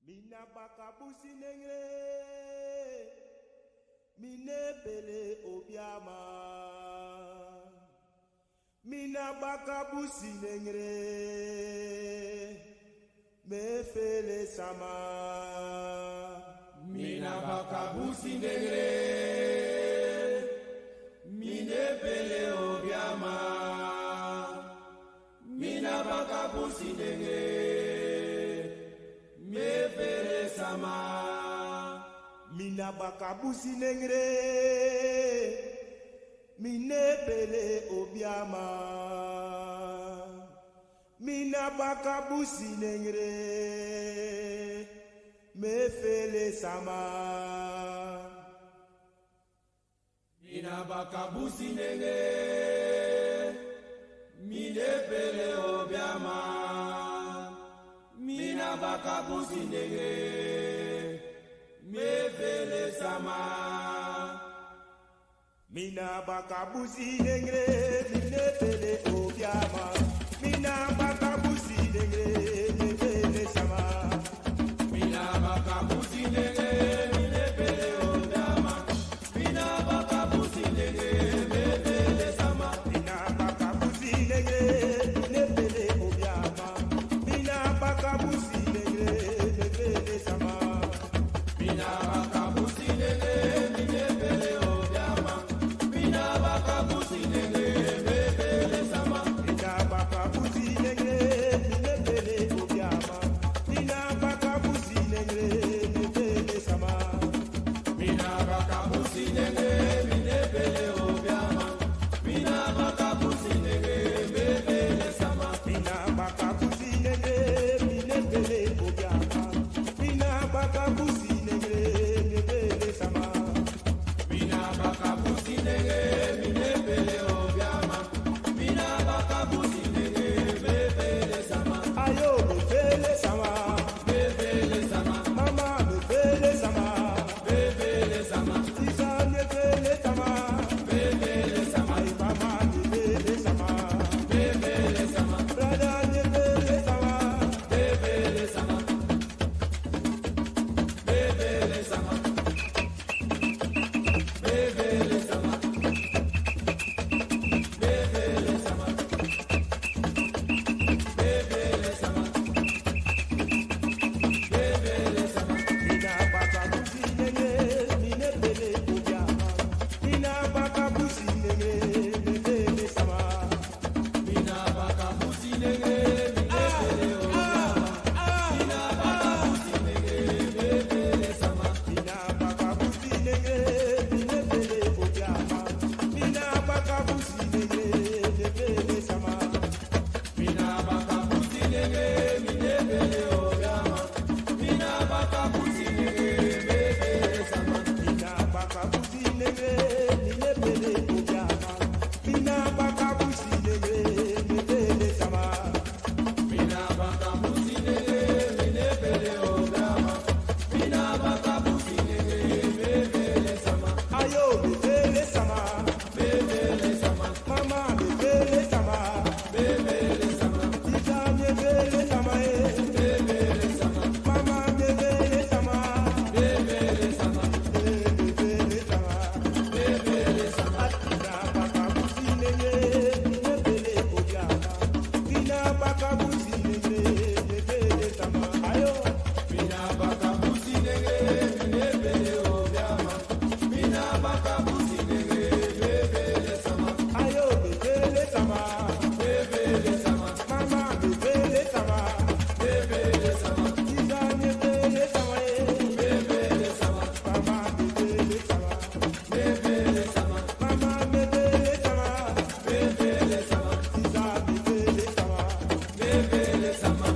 Mina bakabusi nengre, mine pele obiama. Mina bakabusi nengre, me fele sama. Mina bakabusi nengre, mine pele obiama. Mina bakabusi nengre, me fele sama. Mina bakabusi nengre, mine pele obiama. Mina bakabusi nengre, me fele sama. Mina bakabusi nengre, mine pele obiama. Mina bakabusi nengre, me fele sama. Mina bakabusi nengre, mine pele obiama. Mina bakabusi nengre, me fele sama. Mina bakabusi nengre, mine pele obiama. Mina bakabusi nengre, me fele sama. Mina bakabusi nengre, mine pele obiama. Mina bakabusi nengre, me fele sama. Mina bakabusi nengre, mine pele obiama. Mina bakabusi nengre, me fele sama. Mina bakabusi nengre, mine pele obiama. Mina bakabusi nengre, me fele sama. Mina bakabusi nengre, mine pele obiama. Mina bakabusi nengre, me fele sama. Mina bakabusi nengre, mine pele obiama. Mina bakabusi nengre, me fele sama. Mina bakabusi nengre, mine pele obiama. Mina bakabusi nengre, me fele sama. Ayo me fele sama, Me fele sama, mama me fele sama, me fele sama, Isa me fele sama, me fele sama, ay mama me fele sama, me fele sama, brother me fele sama, me fele sama, me fele sama, me fele sama, me fele sama, me fele sama, me fele sama. mina bakabusi nengre, mine pele obiama, mina bakabusi nengre, me fele sama. Mina bakabusi nengre, mine pele obiama. Mina bakabusi nengre, me fele sama. Mina bakabusi nengre, mine pele obiama, mina bakabusi nengre, me fele sama. Mina bakabusi nengre, mine pele obiama. Mina bakabusi nengre, me fele sama. Mina bakabusi nengre, mine pele obiama, mina bakabusi nengre, me fele sama. Mina bakabusi nengre, mine pele obiama. Mina bakabusi nengre, me fele sama. Ayo me fele sama, Me fele sama, mama me fele sama, me fele sama, Isa me fele sama, me fele sama, mama me fele sama, me fele sama, me fele sama. me fele sama. Mina bakabusi nengre, mine pele obiama, mina bakabusi nengre, me fele sama. Ayo. Mina bakabusi nengre, mine pele obiama. Mina bakabusi nengre, me fele sama, Ayo me fele sama, me fele sama, mama me fele sama, me fele sama, Isa me fele sama, me fele sama, mama me fele sama, me fele sama, mama me fele sama, me fele sama, Isa me fele sama. me fele sama.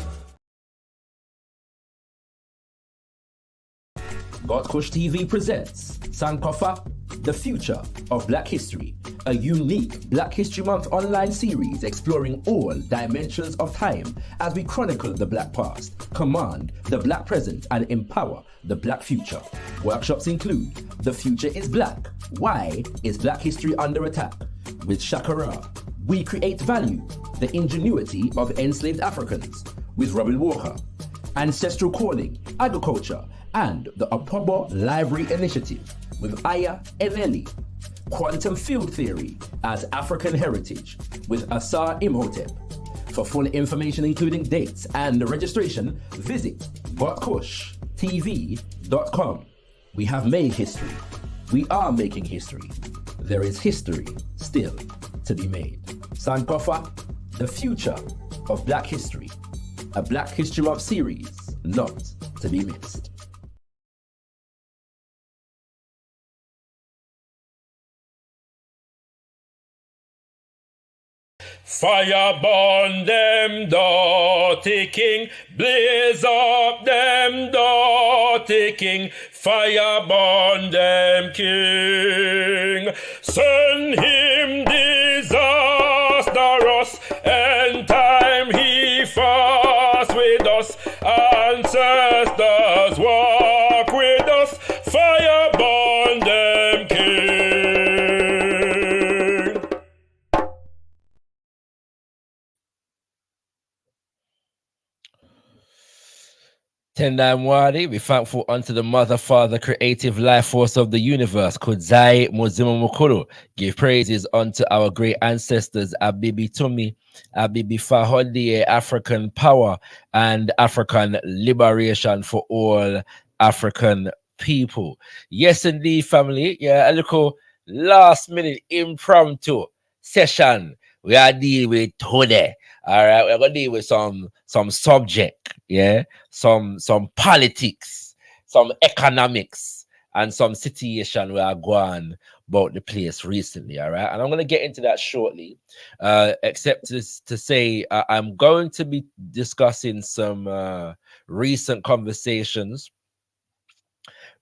gotkushTV presents Sankofa, The Future of Black History, a unique Black History Month online series exploring all dimensions of time as we chronicle the Black past, command the Black present, and empower the Black future. Workshops include The Future is Black, Why is Black History Under Attack? With ShakaRa, We Create Value, The Ingenuity of Enslaved Africans, with Robin Walker, ancestral calling, agriculture, and the Apobo Library Initiative with Aya Eneli, quantum field theory as African heritage with Asar Imhotep. For full information including dates and registration, visit gotkushTV.com. We have made history. We are making history. There is history still to be made. Sankofa, the future of Black history. A Black History Month series not to be missed. Fire burn them dirty king, blaze up them dirty king, fire burn them king. Send him disastrous, and time he fast with us, ancestors walk with us, fire burn them king. Tendai Mwari, be thankful unto the Mother, Father, creative life force of the universe. Kudzai Muzima Mukuru. Give praises unto our great ancestors, Abibi Tumi, Abibi Fahodi, African power and African liberation for all African people. Yes, indeed, family. Yeah, a little last minute impromptu session. We are dealing with today. All right, we're gonna deal with some subject, yeah, some politics, some economics, and some situation where I go on about the place recently. All right, and I'm gonna get into that shortly. Except to say, I'm going to be discussing some recent conversations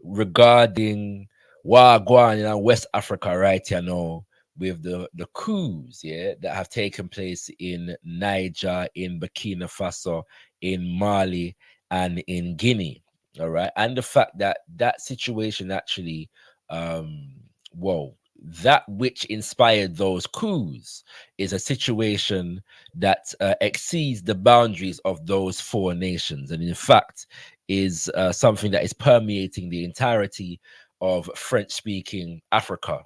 regarding what going on in West Africa right here now, with the coups, yeah, that have taken place in Niger, in Burkina Faso, in Mali, and in Guinea. All right, and the fact that that situation actually, that which inspired those coups is a situation that exceeds the boundaries of those four nations, and in fact is something that is permeating the entirety of French-speaking Africa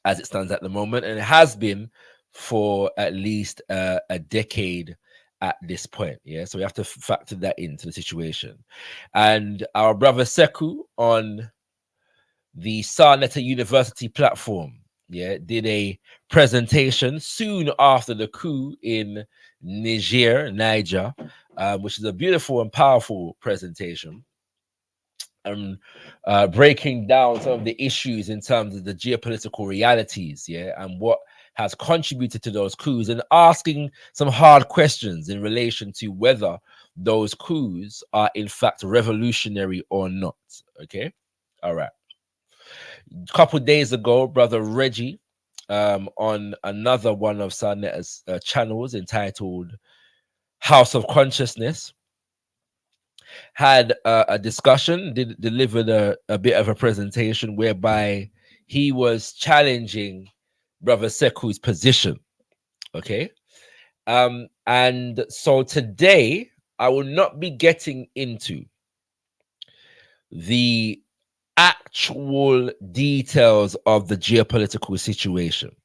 as it stands at the moment, and it has been for at least a decade at this point. Yeah, so we have to factor that into the situation. And our brother Sekou on the Sarnetta University platform, yeah, did a presentation soon after the coup in Niger, which is a beautiful and powerful presentation. Breaking down some of the issues in terms of the geopolitical realities, yeah, and what has contributed to those coups, and asking some hard questions in relation to whether those coups are in fact revolutionary or not. Okay, all right. A couple days ago, brother Reggie, on another one of Sarnetta's channels entitled House of Consciousness, had a discussion, delivered a bit of a presentation whereby he was challenging brother Sekou's position. Okay, and so today I will not be getting into the actual details of the geopolitical situation.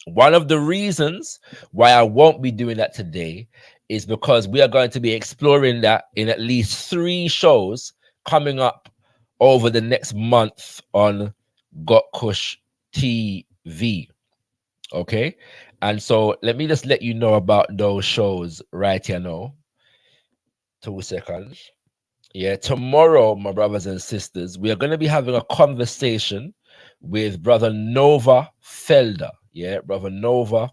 One of the reasons why I won't be doing that today is because we are going to be exploring that in at least 3 shows coming up over the next month on gotkushTV. Okay, and so let me just let you know about those shows right here now. 2 seconds. Yeah, tomorrow, my brothers and sisters, we are going to be having a conversation with brother Nova Felder. Yeah, brother Nova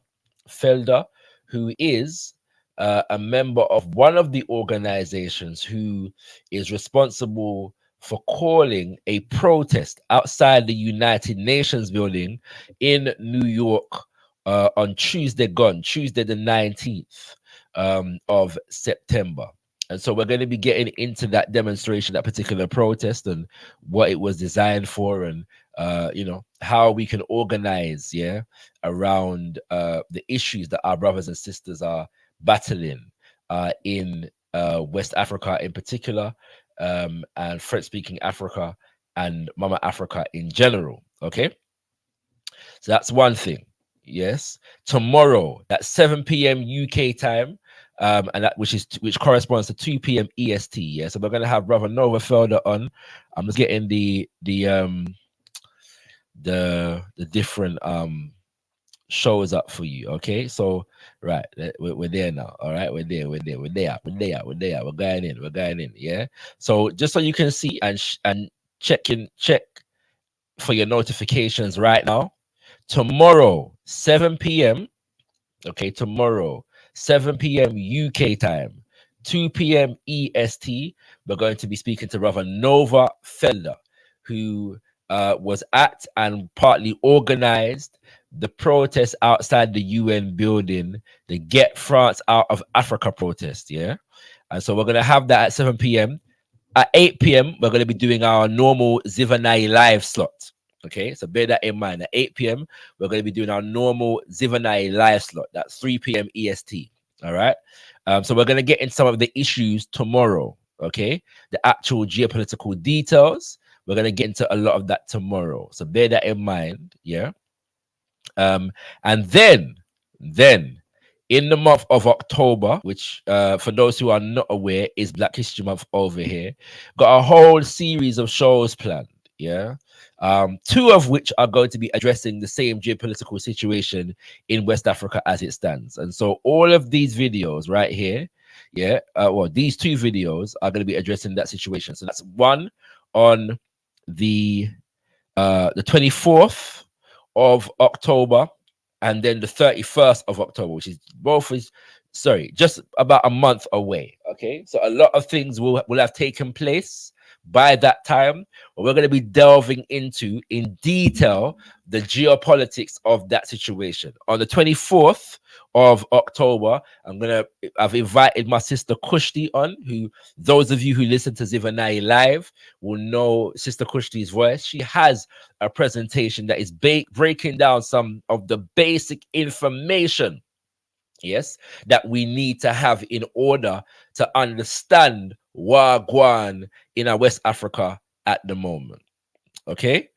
Felder, who is a member of one of the organizations who is responsible for calling a protest outside the United Nations building in New York on Tuesday the 19th of September. And so we're going to be getting into that demonstration, that particular protest, and what it was designed for, and you know, how we can organize, yeah, around the issues that our brothers and sisters are battling in West Africa in particular, and French-speaking Africa and Mama Africa in general. Okay, so that's one thing. Yes, tomorrow at 7 p.m. UK time, and that which corresponds to 2 p.m. EST. Yeah, so we're gonna have Brother Nova Felder on. I'm just getting the different shows up for you. Okay, so right, we're there now. All right, we're there. We're going in. Yeah, so just so you can see and check for your notifications right now. Tomorrow 7 p.m. Okay, tomorrow 7 p.m. UK time, 2 p.m. EST. We're going to be speaking to Brother Nova Felder, who was at and partly organized the protest outside the UN building, the Get France Out of Africa protest. Yeah, and so we're going to have that at 7 p.m. At 8 p.m., we're going to be doing our normal Zivanai live slot. Okay, so bear that in mind. At 8 p.m., we're going to be doing our normal Zivanai live slot. That's 3 p.m. EST. All right. So we're going to get into some of the issues tomorrow. Okay, the actual geopolitical details. We're going to get into a lot of that tomorrow. So bear that in mind. Yeah. And then in the month of October, which for those who are not aware is Black History Month over here, got a whole series of shows planned. Yeah, two of which are going to be addressing the same geopolitical situation in West Africa as it stands. And so all of these videos right here, yeah, well, these two videos are going to be addressing that situation. So that's one on the 24th of October, and then the 31st of October, which is just about a month away. Okay, so a lot of things will have taken place by that time, but we're going to be delving into in detail the geopolitics of that situation. On the 24th of October, I've invited my sister Kushti on, who those of you who listen to Zivanai live will know Sister Kushti's voice. She has a presentation that is breaking down some of the basic information, yes, that we need to have in order to understand Wagwan in our West Africa at the moment. Okay.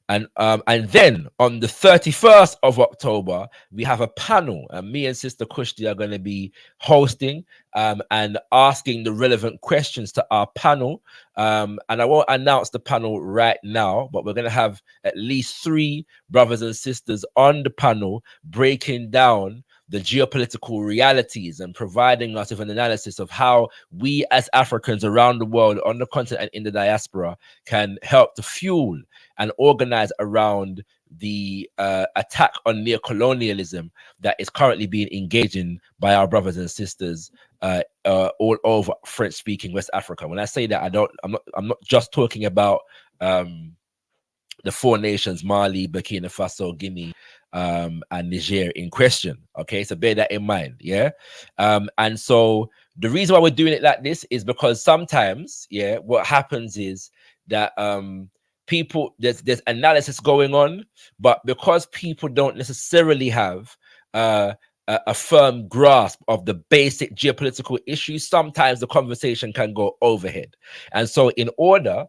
And then on the 31st of October, we have a panel, and me and Sister Kushti are going to be hosting and asking the relevant questions to our panel. And I won't announce the panel right now, but we're going to have at least 3 brothers and sisters on the panel breaking down the geopolitical realities and providing us with an analysis of how we as Africans around the world, on the continent and in the diaspora, can help to fuel and organize around the attack on neocolonialism that is currently being engaged in by our brothers and sisters all over French-speaking West Africa. When I say that, I'm not just talking about the 4 nations, Mali, Burkina Faso, Guinea, and Niger in question. Okay, so bear that in mind. Yeah. And so the reason why we're doing it like this is because sometimes, yeah, what happens is that people, there's analysis going on, but because people don't necessarily have a firm grasp of the basic geopolitical issues, sometimes the conversation can go overhead. And so in order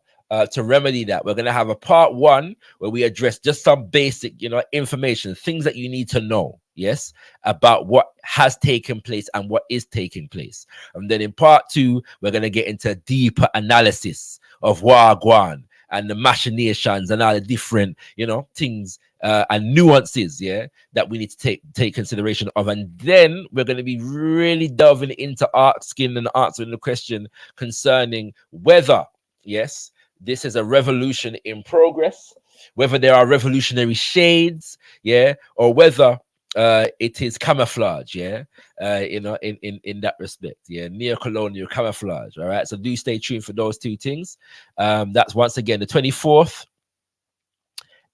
to remedy that, we're going to have a part 1 where we address just some basic, information, things that you need to know, yes, about what has taken place and what is taking place. And then in part 2, we're going to get into deeper analysis of Wagwan and the machinations and all the different, things and nuances, yeah, that we need to take consideration of. And then we're going to be really delving into asking and answering the question concerning whether, yes, this is a revolution in progress, whether there are revolutionary shades, yeah, or whether it is camouflage, yeah, in that respect, yeah, neo-colonial camouflage. All right, so do stay tuned for those 2 things. That's once again the 24th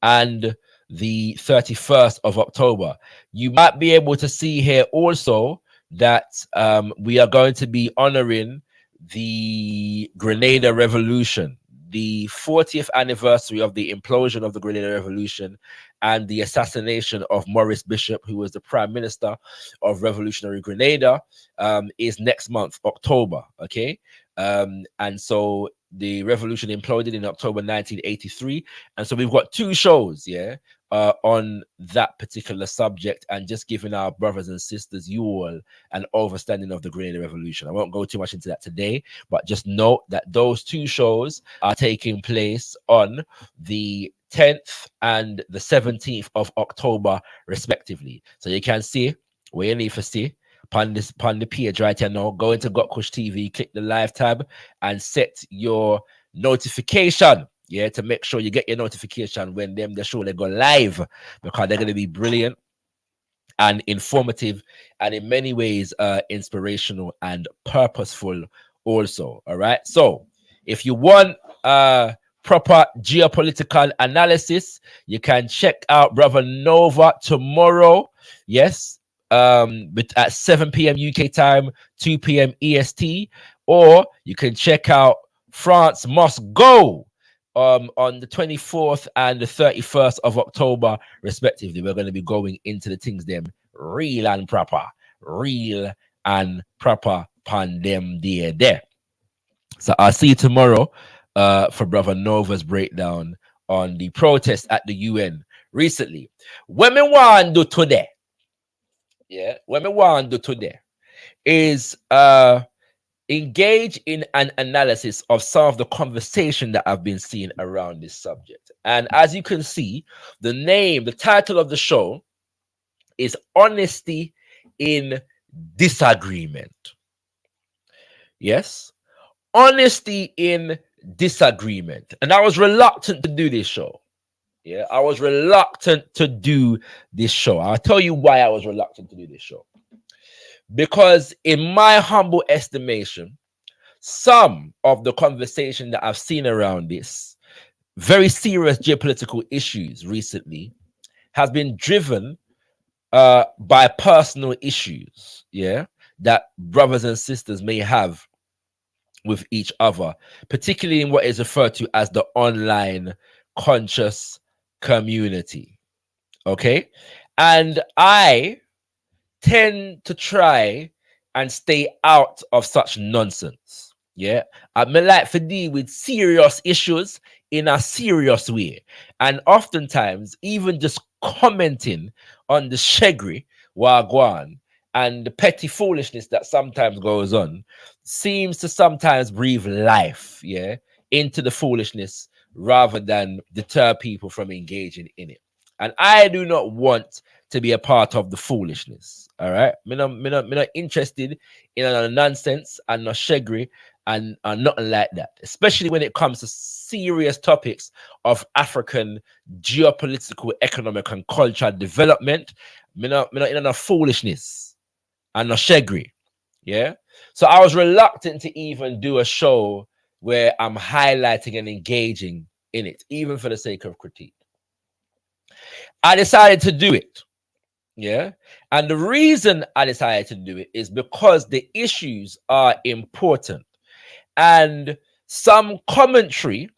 and the 31st of October. You might be able to see here also that we are going to be honoring the Grenada Revolution, the 40th anniversary of the implosion of the Grenada Revolution, and the assassination of Maurice Bishop, who was the Prime Minister of Revolutionary Grenada, is next month, October. Okay, and so the revolution imploded in October 1983, and so we've got 2 shows, on that particular subject, and just giving our brothers and sisters, you all, an understanding of the Grenada Revolution. I won't go too much into that today, but just note that those 2 shows are taking place on the 10th and the 17th of October, respectively. So you can see where you need to see upon the page right here now. Go into gotkushTV, click the live tab, and set your notification, to make sure you get your notification when the show they go live, because they're going to be brilliant and informative, and in many ways inspirational and purposeful also. All right, so if you want proper geopolitical analysis, you can check out Brother Nova tomorrow, but at 7 p.m. UK time, 2 p.m. EST, or you can check out France Must Go on the 24th and the 31st of October, respectively. We're going to be going into the things them real and proper pan them there. So I'll see you tomorrow for Brother Nova's breakdown on the protest at the UN recently. What me want to do today, is engage in an analysis of some of the conversation that I've been seeing around this subject. And as you can see, the title of the show is Honesty in Disagreement. Yes, Honesty in Disagreement. And I was reluctant to do this show. I was reluctant to do this show. I'll tell you why I was reluctant to do this show. Because in my humble estimation, some of the conversation that I've seen around this very serious geopolitical issues recently has been driven by personal issues, that brothers and sisters may have with each other, particularly in what is referred to as the online conscious community. Okay, and I tend to try and stay out of such nonsense. I may like to deal with serious issues in a serious way, and oftentimes even just commenting on the shegri wagwan and the petty foolishness that sometimes goes on seems to sometimes breathe life into the foolishness rather than deter people from engaging in it. And I do not want to be a part of the foolishness. All right, me not interested in a nonsense and no shegri and nothing like that, especially when it comes to serious topics of African geopolitical, economic, and cultural development. Me not in a foolishness and no shegri. So I was reluctant to even do a show where I'm highlighting and engaging in it, even for the sake of critique. I decided to do it. And the reason I decided to do it is because the issues are important, and some commentary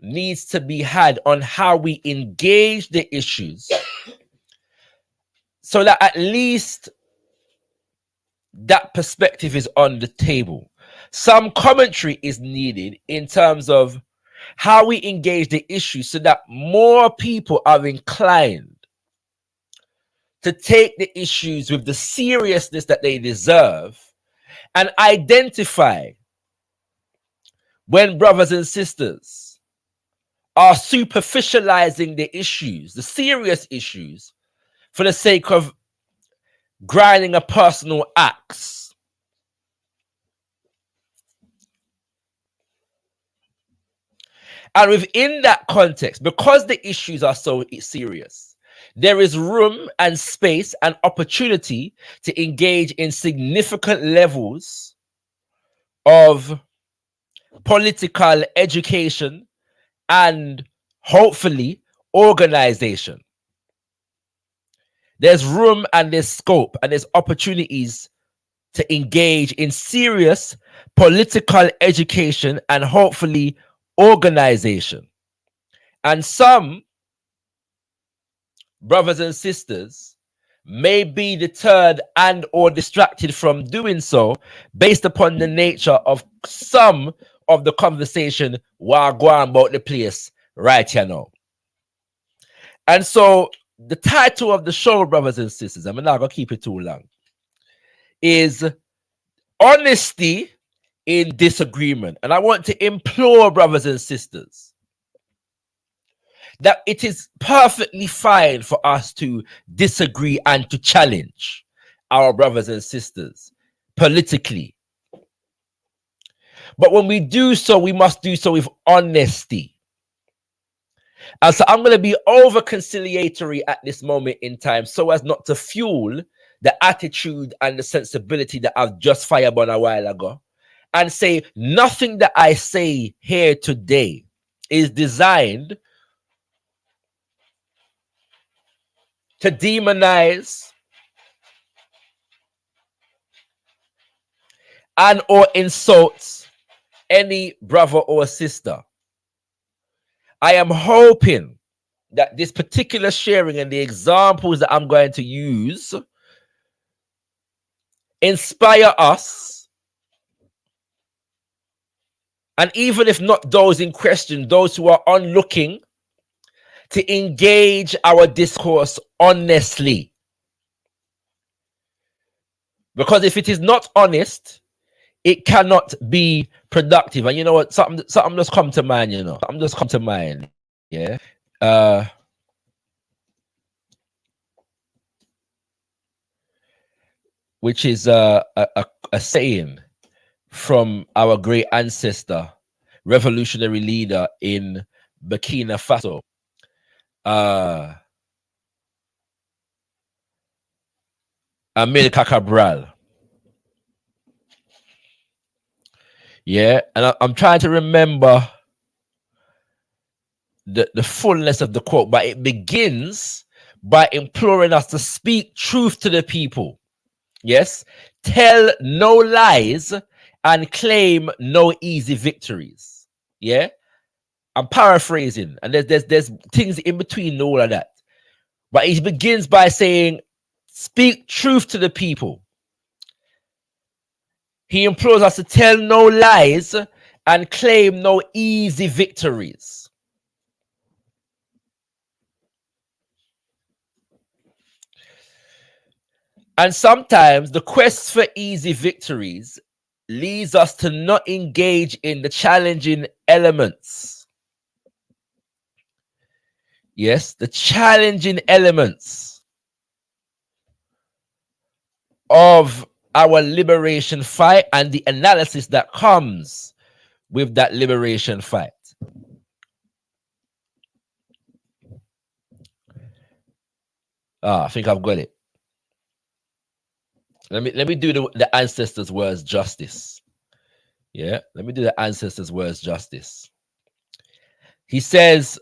needs to be had on how we engage the issues so that at least that perspective is on the table. Some commentary is needed in terms of how we engage the issue so that more people are inclined to take the issues with the seriousness that they deserve, and identify when brothers and sisters are superficializing the issues, the serious issues, for the sake of grinding a personal axe. And within that context, because the issues are so serious, there is room and space and opportunity to engage in significant levels of political education and hopefully organization. There's room and there's scope and there's opportunities to engage in serious political education and hopefully organization. And some brothers and sisters, may be deterred and or distracted from doing so based upon the nature of some of the conversation while going about the place right here now. And so the title of the show, brothers and sisters, I'm not gonna keep it too long, is Honesty in Disagreement. And I want to implore brothers and sisters that it is perfectly fine for us to disagree and to challenge our brothers and sisters politically. But when we do so, we must do so with honesty. And so I'm going to be over conciliatory at this moment in time so as not to fuel the attitude and the sensibility that I've just fired on a while ago, and say nothing that I say here today is designed to demonize and or insult any brother or sister. I am hoping that this particular sharing and the examples that I'm going to use inspire us, and even if not those in question, those who are onlooking, to engage our discourse honestly. Because if it is not honest, it cannot be productive. And you know what? Something just come to mind, you know. Something just come to mind. Yeah. Which is a saying from our great ancestor, revolutionary leader in Burkina Faso, Amilcar Cabral. Yeah, and I'm trying to remember the fullness of the quote, but it begins by imploring us to speak truth to the people. Yes, tell no lies and claim no easy victories. Yeah, I'm paraphrasing, and there's things in between all of that, but he begins by saying, speak truth to the people. He implores us to tell no lies and claim no easy victories. And sometimes the quest for easy victories leads us to not engage in the challenging elements. Yes, the challenging elements of our liberation fight and the analysis that comes with that liberation fight. I think I've got it. Let me do the ancestors' words justice. Yeah, let me do the ancestors' words justice. He says,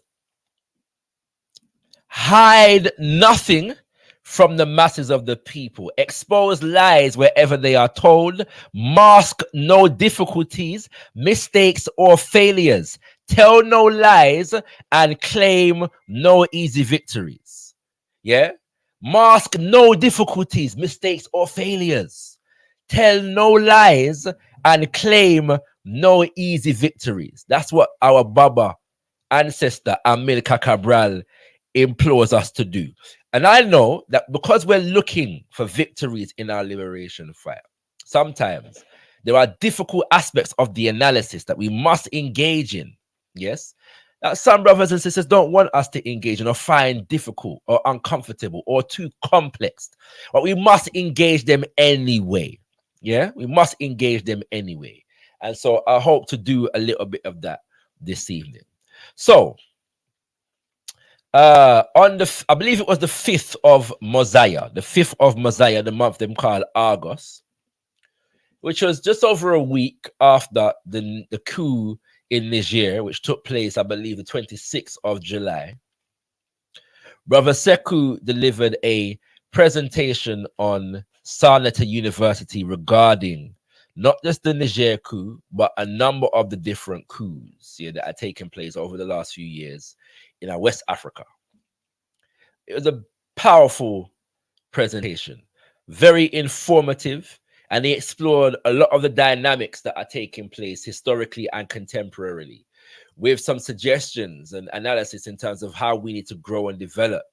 hide nothing from the masses of the people, expose lies wherever they are told, mask no difficulties, mistakes, or failures, tell no lies, and claim no easy victories. Yeah, mask no difficulties, mistakes, or failures, tell no lies, and claim no easy victories. That's what our Baba ancestor Amilcar Cabral implores us to do. And I know that because we're looking for victories in our liberation fight, sometimes there are difficult aspects of the analysis that we must engage in. Yes, some brothers and sisters don't want us to engage in or find difficult or uncomfortable or too complex, but we must engage them anyway. Yeah, we must engage them anyway. And so I hope to do a little bit of that this evening. So on the, I believe it was the 5th of Mosiah, the month them call August, which was just over a week after the coup in Niger, which took place, I believe, the 26th of July. Brother Sekou delivered a presentation on Sarnata University regarding not just the Niger coup, but a number of the different coups that are taking place over the last few years in West Afrika. it was a powerful presentation, very informative, and he explored a lot of the dynamics that are taking place historically and contemporarily, with some suggestions and analysis in terms of how we need to grow and develop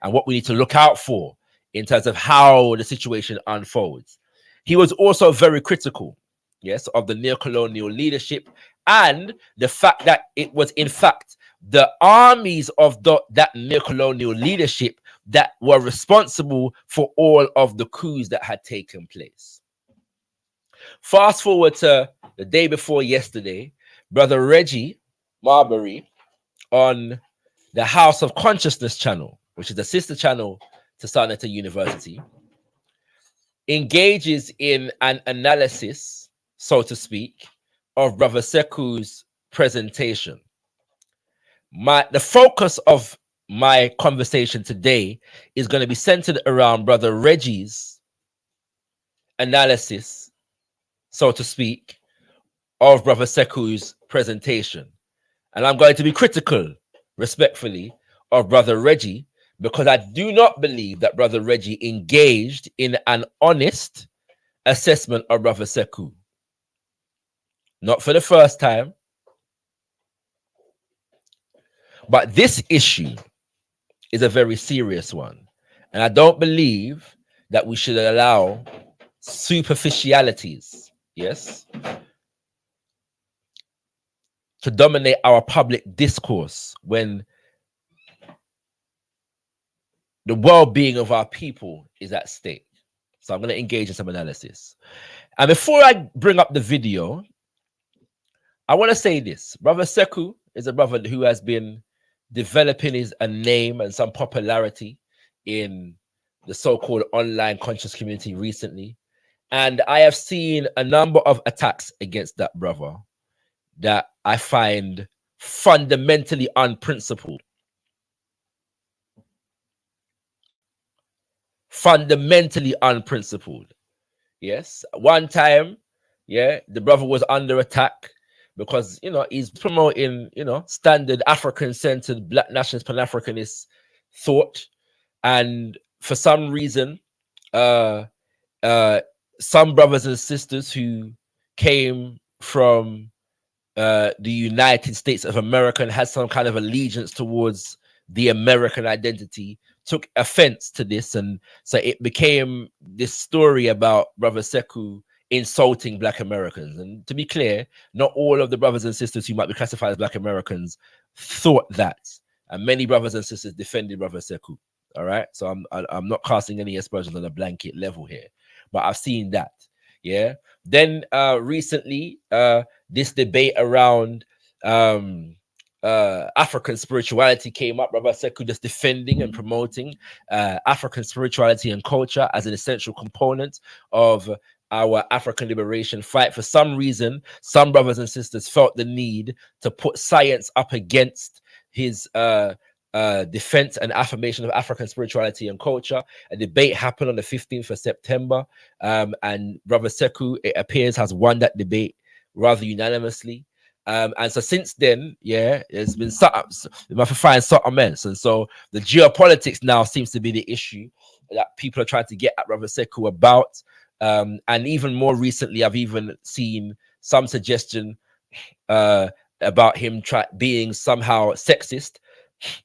and what we need to look out for in terms of how the situation unfolds. He was also very critical, yes, of the neo-colonial leadership and the fact that it was, in fact, the armies of that neo-colonial leadership that were responsible for all of the coups that had taken place. Fast forward to the day before yesterday, Brother Reggie Mabry on the House of Consciousness channel, which is the sister channel to Sarnetta University, engages in an analysis, so to speak, of Brother Sekou's presentation. The focus of my conversation today is going to be centered around Brother Reggie's analysis, so to speak, of Brother Sekou's presentation. And I'm going to be critical, respectfully, of Brother Reggie, because I do not believe that Brother Reggie engaged in an honest assessment of Brother Sekou. Not for the first time. But this issue is a very serious one. And I don't believe that we should allow superficialities, yes, to dominate our public discourse when the well-being of our people is at stake. So I'm going to engage in some analysis. And before I bring up the video, I want to say this. Brother Sekou is a brother who has been developing a name and some popularity in the so-called online conscious community recently. And I have seen a number of attacks against that brother that I find fundamentally unprincipled. Fundamentally unprincipled. Yes. One time, yeah, the brother was under attack because, you know, he's promoting, you know, standard African-centered Black nationalist, Pan-Africanist thought. And for some reason, some brothers and sisters who came from the United States of America and had some kind of allegiance towards the American identity took offense to this, and so it became this story about Brother Sekou insulting Black Americans. And to be clear, not all of the brothers and sisters who might be classified as Black Americans thought that, and many brothers and sisters defended Brother Sekou. All right, so I'm not casting any aspersions on a blanket level here, but I've seen that. Yeah. Then recently, this debate around African spirituality came up. Brother Sekou just defending and promoting African spirituality and culture as an essential component of our African liberation fight. For some reason, some brothers and sisters felt the need to put science up against his defense and affirmation of African spirituality and culture. A debate happened on the 15th of September, and Brother Sekou, it appears, has won that debate rather unanimously. And so since then, yeah, there's been settlements. And so the geopolitics now seems to be the issue that people are trying to get at Brother Sekou about. And even more recently, I've even seen some suggestion about him being somehow sexist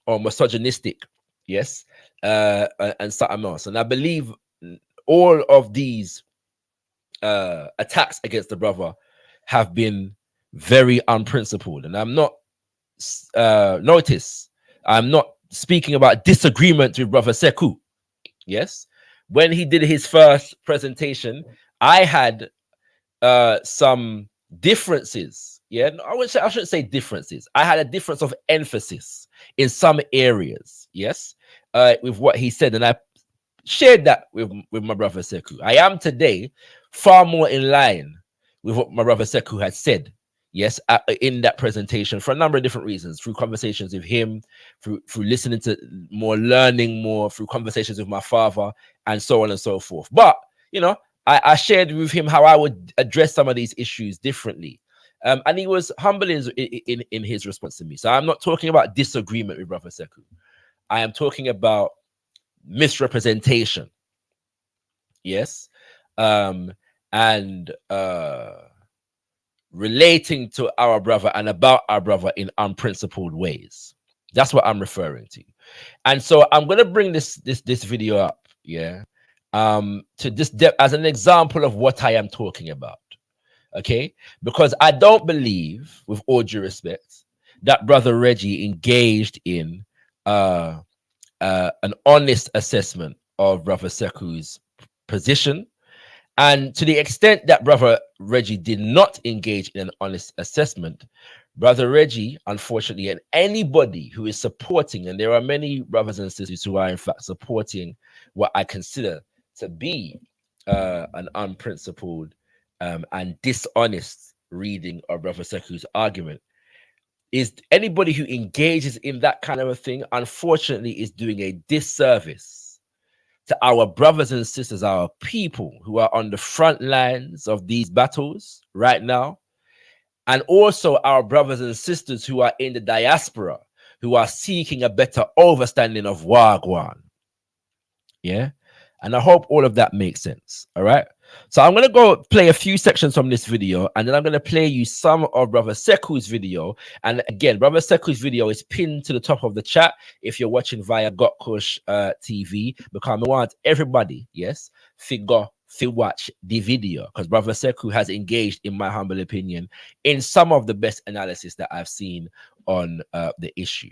or misogynistic, yes, and something else. And I believe all of these attacks against the brother have been very unprincipled. And I'm not I'm not speaking about disagreement with Brother Sekou. Yes, when he did his first presentation, I had some differences. Yeah, I shouldn't say differences. I had a difference of emphasis in some areas. Yes, with what he said, and I shared that with my brother Sekou. I am today far more in line with what my brother Sekou had said. Yes, in that presentation for a number of different reasons, through conversations with him, through listening to more, learning more, through conversations with my father, and so on and so forth. But, you know, I shared with him how I would address some of these issues differently. And he was humble in his response to me. So I'm not talking about disagreement with Brother Sekou. I am talking about misrepresentation. Yes. And relating to our brother and about our brother in unprincipled ways. That's what I'm referring to. And so I'm going to bring this video up, yeah, to this as an example of what I am talking about. Okay, because I don't believe, with all due respect, that brother Reggie engaged in an honest assessment of brother Sekou's position. And to the extent that brother Reggie did not engage in an honest assessment, brother Reggie, unfortunately, and anybody who is supporting, and there are many brothers and sisters who are in fact supporting what I consider to be an unprincipled and dishonest reading of brother Sekou's argument, is anybody who engages in that kind of a thing, unfortunately, is doing a disservice to our brothers and sisters, our people who are on the front lines of these battles right now, and also our brothers and sisters who are in the diaspora, who are seeking a better understanding of Wagwan. Yeah. And I hope all of that makes sense. All right. So I'm going to go play a few sections from this video, and then I'm going to play you some of Brother Sekou's video. And again, Brother Sekou's video is pinned to the top of the chat if you're watching via gotkushTV, because I want everybody, yes, to watch the video, because Brother Sekou has engaged, in my humble opinion, in some of the best analysis that I've seen on the issue.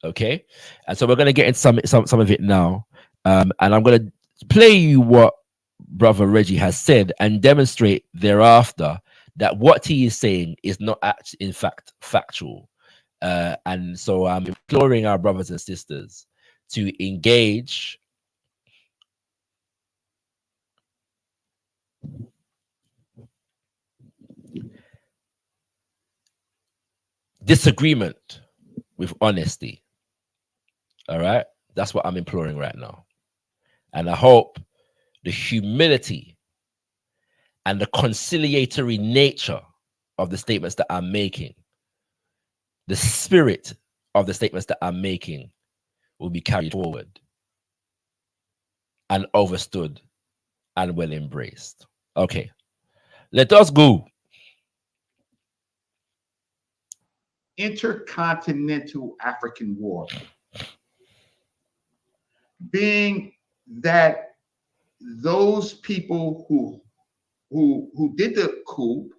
Okay. And so we're going to get into some of it now. And I'm going to play you what brother Reggie has said and demonstrate thereafter that what he is saying is not actually, in fact, factual. And so I'm imploring our brothers and sisters to engage disagreement with honesty. All right, that's what I'm imploring right now. And I hope the humility and the conciliatory nature of the statements that I'm making, the spirit of the statements that I'm making, will be carried forward and overstood and well embraced. Okay, let us go. Intercontinental African War, being that those people who did the coup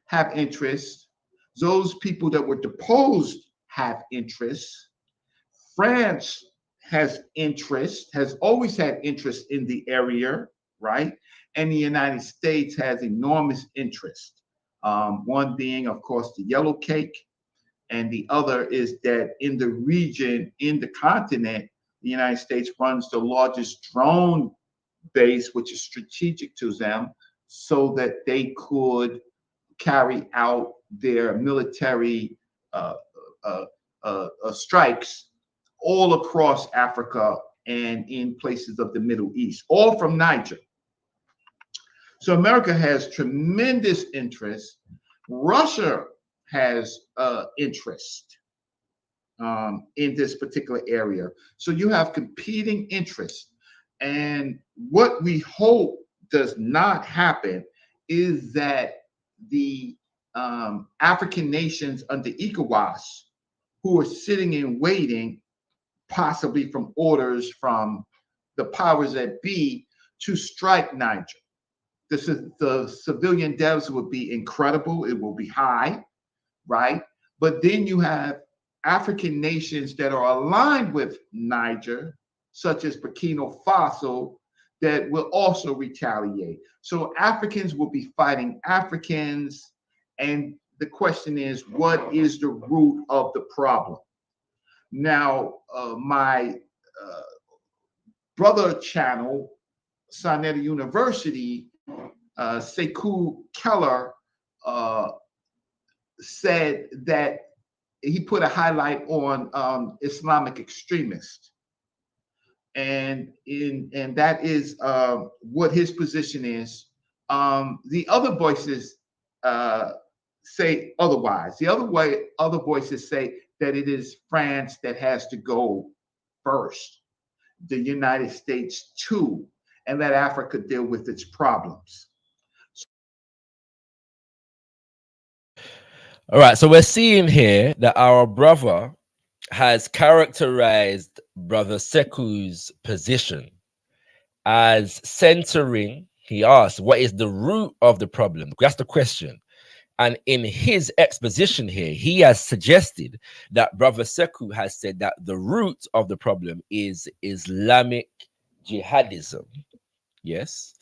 have interest, those people that were deposed have interest, France has interest, has always had interest in the area, right? And the United States has enormous interest. One being, of course, the yellow cake, and the other is that in the region, in the continent, the United States runs the largest drone base, which is strategic to them, so that they could carry out their military strikes all across Africa and in places of the Middle East, all from Niger. So America has tremendous interest. Russia has interest in this particular area. So you have competing interests. And what we hope does not happen is that the African nations under ECOWAS, who are sitting and waiting, possibly from orders from the powers that be, to strike Niger. The civilian deaths would be incredible. It will be high, right? But then you have African nations that are aligned with Niger, such as Burkina Faso, that will also retaliate. So Africans will be fighting Africans. And the question is, what is the root of the problem? Now, my brother channel, Sonetta University, Sekou Kelleh, said that he put a highlight on Islamic extremists. And that is what his position is. The other voices say otherwise. The other voices say that it is France that has to go first. the United States too, and let Africa deal with its problems. All right, so we're seeing here that our brother has characterized Brother Sekou's position as centering. He asked, what is the root of the problem? That's the question. And in his exposition here, he has suggested that Brother Sekou has said that the root of the problem is Islamic jihadism. Yes.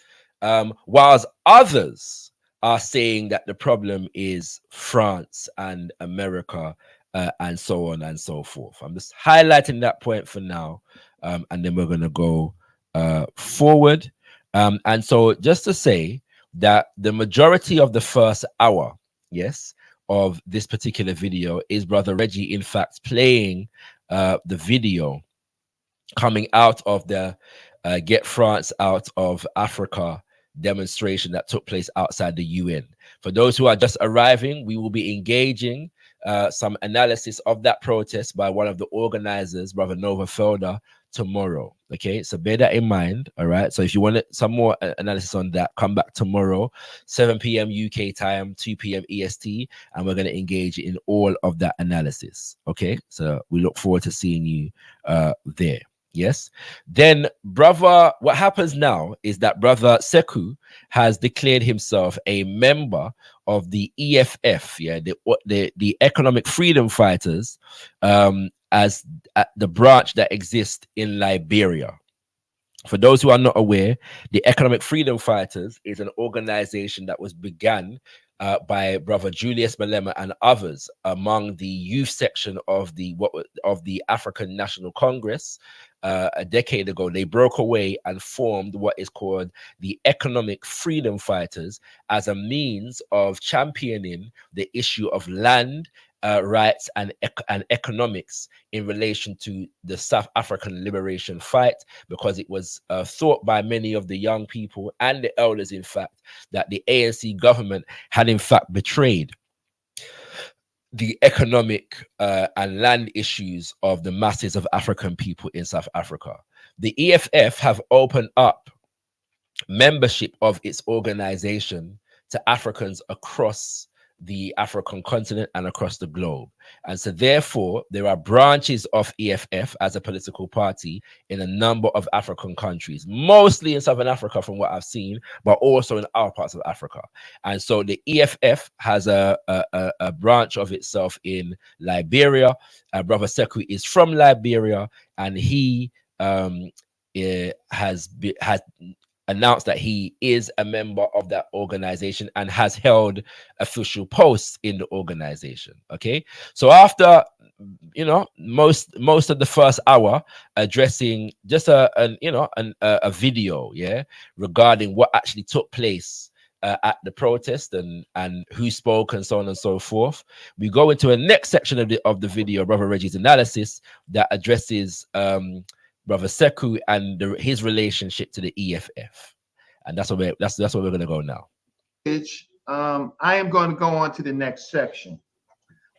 Whilst others are saying that the problem is France and America, and so on and so forth. I'm just highlighting that point for now, and then we're going to go forward. And so just to say that the majority of the first hour, yes, of this particular video is Brother Reggie, in fact, playing the video coming out of the Get France Out of Africa demonstration that took place outside the UN. For those who are just arriving, we will be engaging some analysis of that protest by one of the organizers, Brother Nova Felder, tomorrow. Okay, so bear that in mind. All right, so if you want some more analysis on that, come back tomorrow, 7 p.m. UK time, 2 p.m. EST, and we're going to engage in all of that analysis. Okay, so we look forward to seeing you there. Yes. Then, brother, what happens now is that Brother Sekou has declared himself a member of the EFF, yeah, the Economic Freedom Fighters, as the branch that exists in Liberia. For those who are not aware, the Economic Freedom Fighters is an organization that was begun by Brother Julius Malema and others among the youth section of the African National Congress. A decade ago, they broke away and formed what is called the Economic Freedom Fighters as a means of championing the issue of land rights and economics in relation to the South African liberation fight, because it was thought by many of the young people and the elders, in fact, that the ANC government had in fact betrayed the economic and land issues of the masses of African people in South Africa. The EFF have opened up membership of its organization to Africans across the African continent and across the globe. And so therefore, there are branches of EFF as a political party in a number of African countries, mostly in Southern Africa from what I've seen, but also in other parts of Africa. And so the EFF has a branch of itself in Liberia. Brother Sekou is from Liberia, and he has announced that he is a member of that organization and has held official posts in the organization. Okay, so after most of the first hour addressing just a video, yeah, regarding what actually took place at the protest and who spoke and so on and so forth, we go into a next section of the video, Brother Reggie's analysis, that addresses Brother Sekou and his relationship to the EFF, and that's where we're going to go now. I am going to go on to the next section.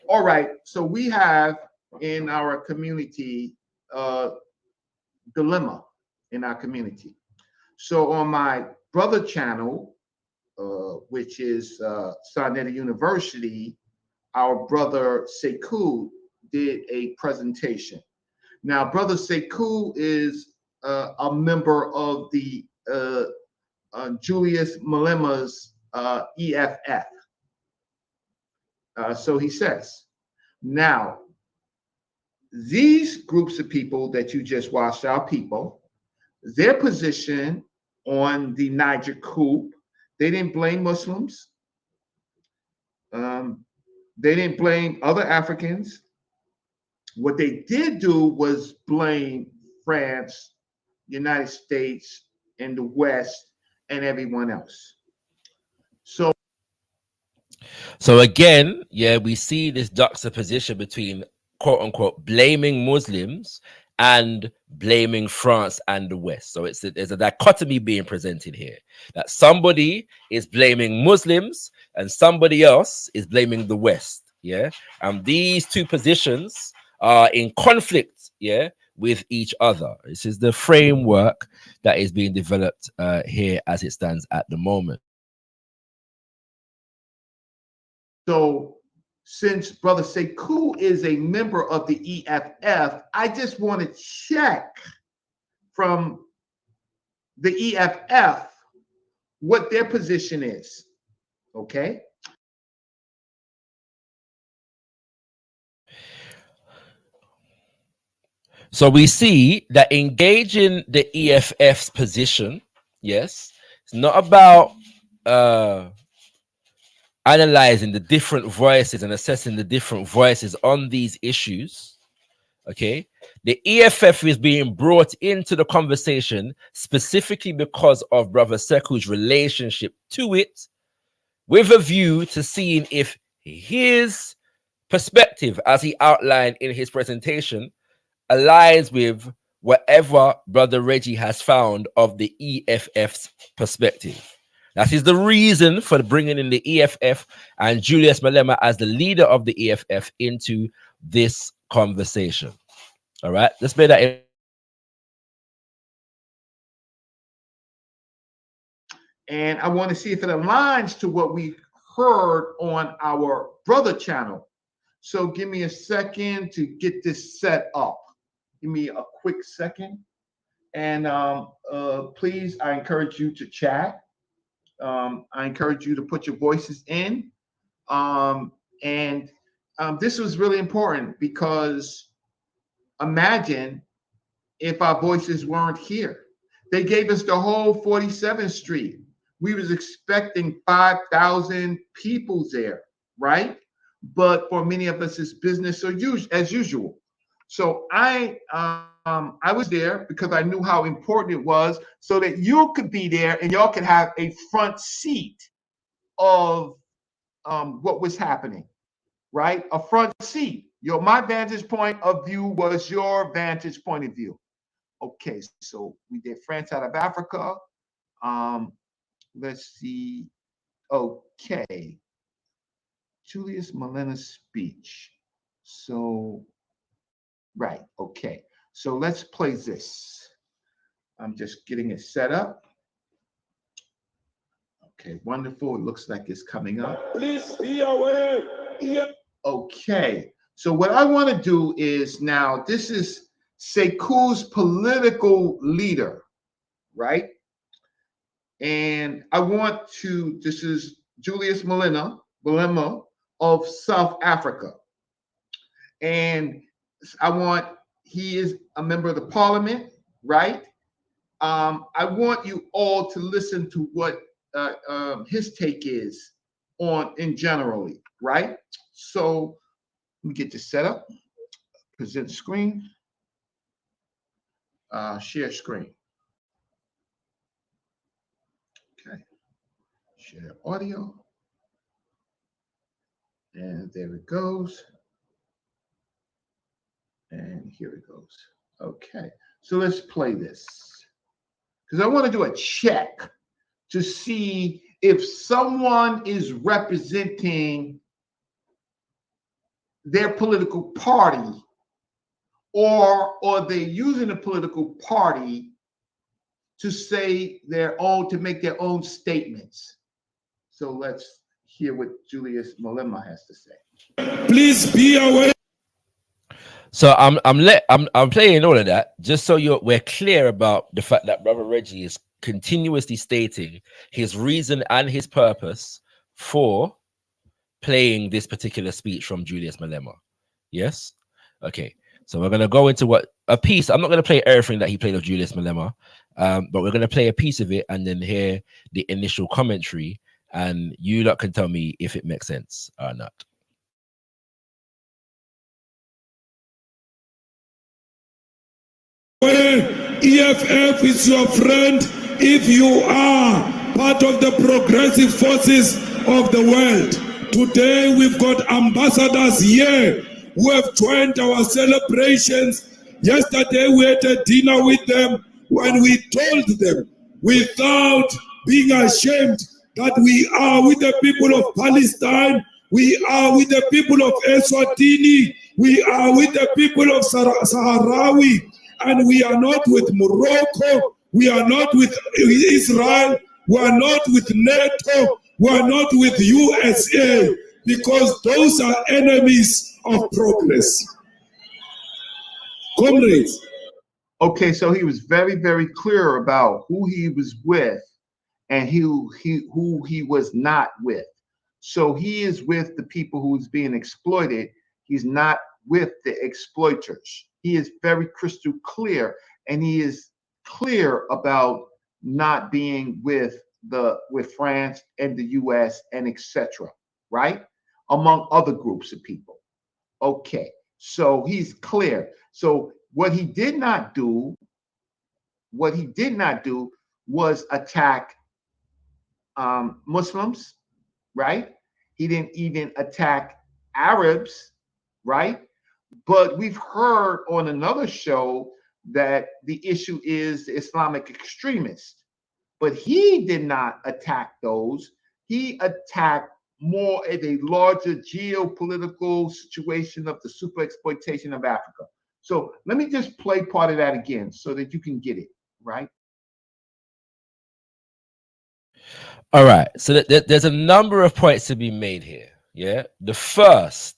All right, so we have in our community dilemma in our community. So on my brother channel, which is Sarnetta University, our brother Sekou did a presentation. Now, Brother Sekou is a member of the Julius Malema's EFF. So he says, now, these groups of people that you just watched, our people, their position on the Niger coup, they didn't blame Muslims. They didn't blame other Africans. What they did do was blame France, United States, and the West, and everyone else. So again, yeah, we see this juxtaposition between quote unquote blaming Muslims and blaming France and the West. So there's a dichotomy being presented here, that somebody is blaming Muslims and somebody else is blaming the West. Yeah, and these two positions are in conflict, yeah, with each other. This is the framework that is being developed here as it stands at the moment. So since Brother Sekou is a member of the EFF, I just want to check from the EFF what their position is. Okay. So we see that engaging the EFF's position, yes, it's not about analyzing the different voices and assessing the different voices on these issues. Okay, the EFF is being brought into the conversation specifically because of Brother Sekou's relationship to it, with a view to seeing if his perspective, as he outlined in his presentation, aligns with whatever Brother Reggie has found of the EFF's perspective. That is the reason for bringing in the EFF and Julius Malema as the leader of the EFF into this conversation. All right, let's bear that in. And I want to see if it aligns to what we heard on our brother channel. So give me a second to get this set up. Give me a quick second. And please, I encourage you to chat. I encourage you to put your voices in. This was really important because imagine if our voices weren't here. They gave us the whole 47th Street. We was expecting 5,000 people there, right? But for many of us, it's business as usual. So I was there because I knew how important it was, so that you could be there and y'all could have a front seat of what was happening, right? A front seat. My vantage point of view was your vantage point of view. Okay, so we did France out of Africa. Let's see. Okay. Julius Malena's speech. So, right. Okay. So let's play this. I'm just getting it set up. Okay, wonderful. It looks like it's coming up. Please be aware. Okay. So what I want to do is now, this is Sekou's political leader, right? And I want to, this is Julius Malema of South Africa. And he is a member of the parliament, right? I want you all to listen to what his take is in generally, right? So let me get this set up. Present screen. Share screen. Okay. Share audio. And there it goes. And here it goes. Okay. So let's play this. Because I want to do a check to see if someone is representing their political party, or they're using a political party to say to make their own statements. So let's hear what Julius Malema has to say. Please be aware. So I'm playing all of that just so we're clear about the fact that Brother Reggie is continuously stating his reason and his purpose for playing this particular speech from Julius Malema. Yes? Okay. So we're going to go into a piece. I'm not going to play everything that he played of Julius Malema, but we're going to play a piece of it and then hear the initial commentary, and you lot can tell me if it makes sense or not. EFF is your friend if you are part of the progressive forces of the world. Today we've got ambassadors here who have joined our celebrations. Yesterday we had a dinner with them when we told them without being ashamed that we are with the people of Palestine, we are with the people of Eswatini, we are with the people of Sahrawi, And we are not with Morocco, we are not with Israel, we are not with NATO, we are not with USA, because those are enemies of progress. Comrades. Okay, so he was very, very clear about who he was with and who he was not with. So he is with the people who's being exploited. He's not with the exploiters. He is very crystal clear, and he is clear about not being with France and the US and etc. Right? Among other groups of people. Okay, so he's clear. So what he did not do was attack Muslims, right? He didn't even attack Arabs, right? But we've heard on another show that the issue is the Islamic extremists. But he did not attack those. He attacked more of a larger geopolitical situation of the super exploitation of Africa. So let me just play part of that again so that you can get it, right? All right. So there's a number of points to be made here. Yeah. The first,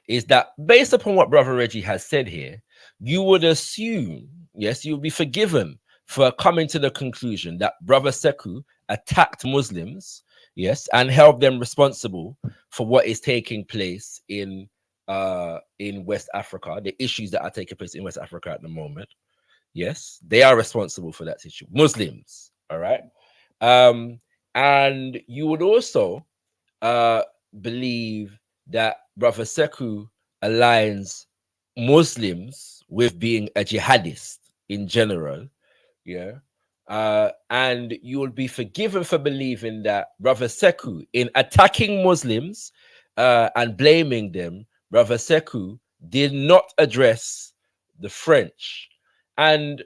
is that based upon what Brother Reggie has said here, you would assume, yes, you would be forgiven for coming to the conclusion that Brother Sekou attacked Muslims, yes, and held them responsible for what is taking place in West Africa, the issues that are taking place in West Africa at the moment. Yes, they are responsible for that issue. Muslims, all right. And you would also believe that Brother Sekou aligns Muslims with being a jihadist in general, and you will be forgiven for believing that Brother Sekou, in attacking Muslims and blaming them, Brother Sekou did not address the French. And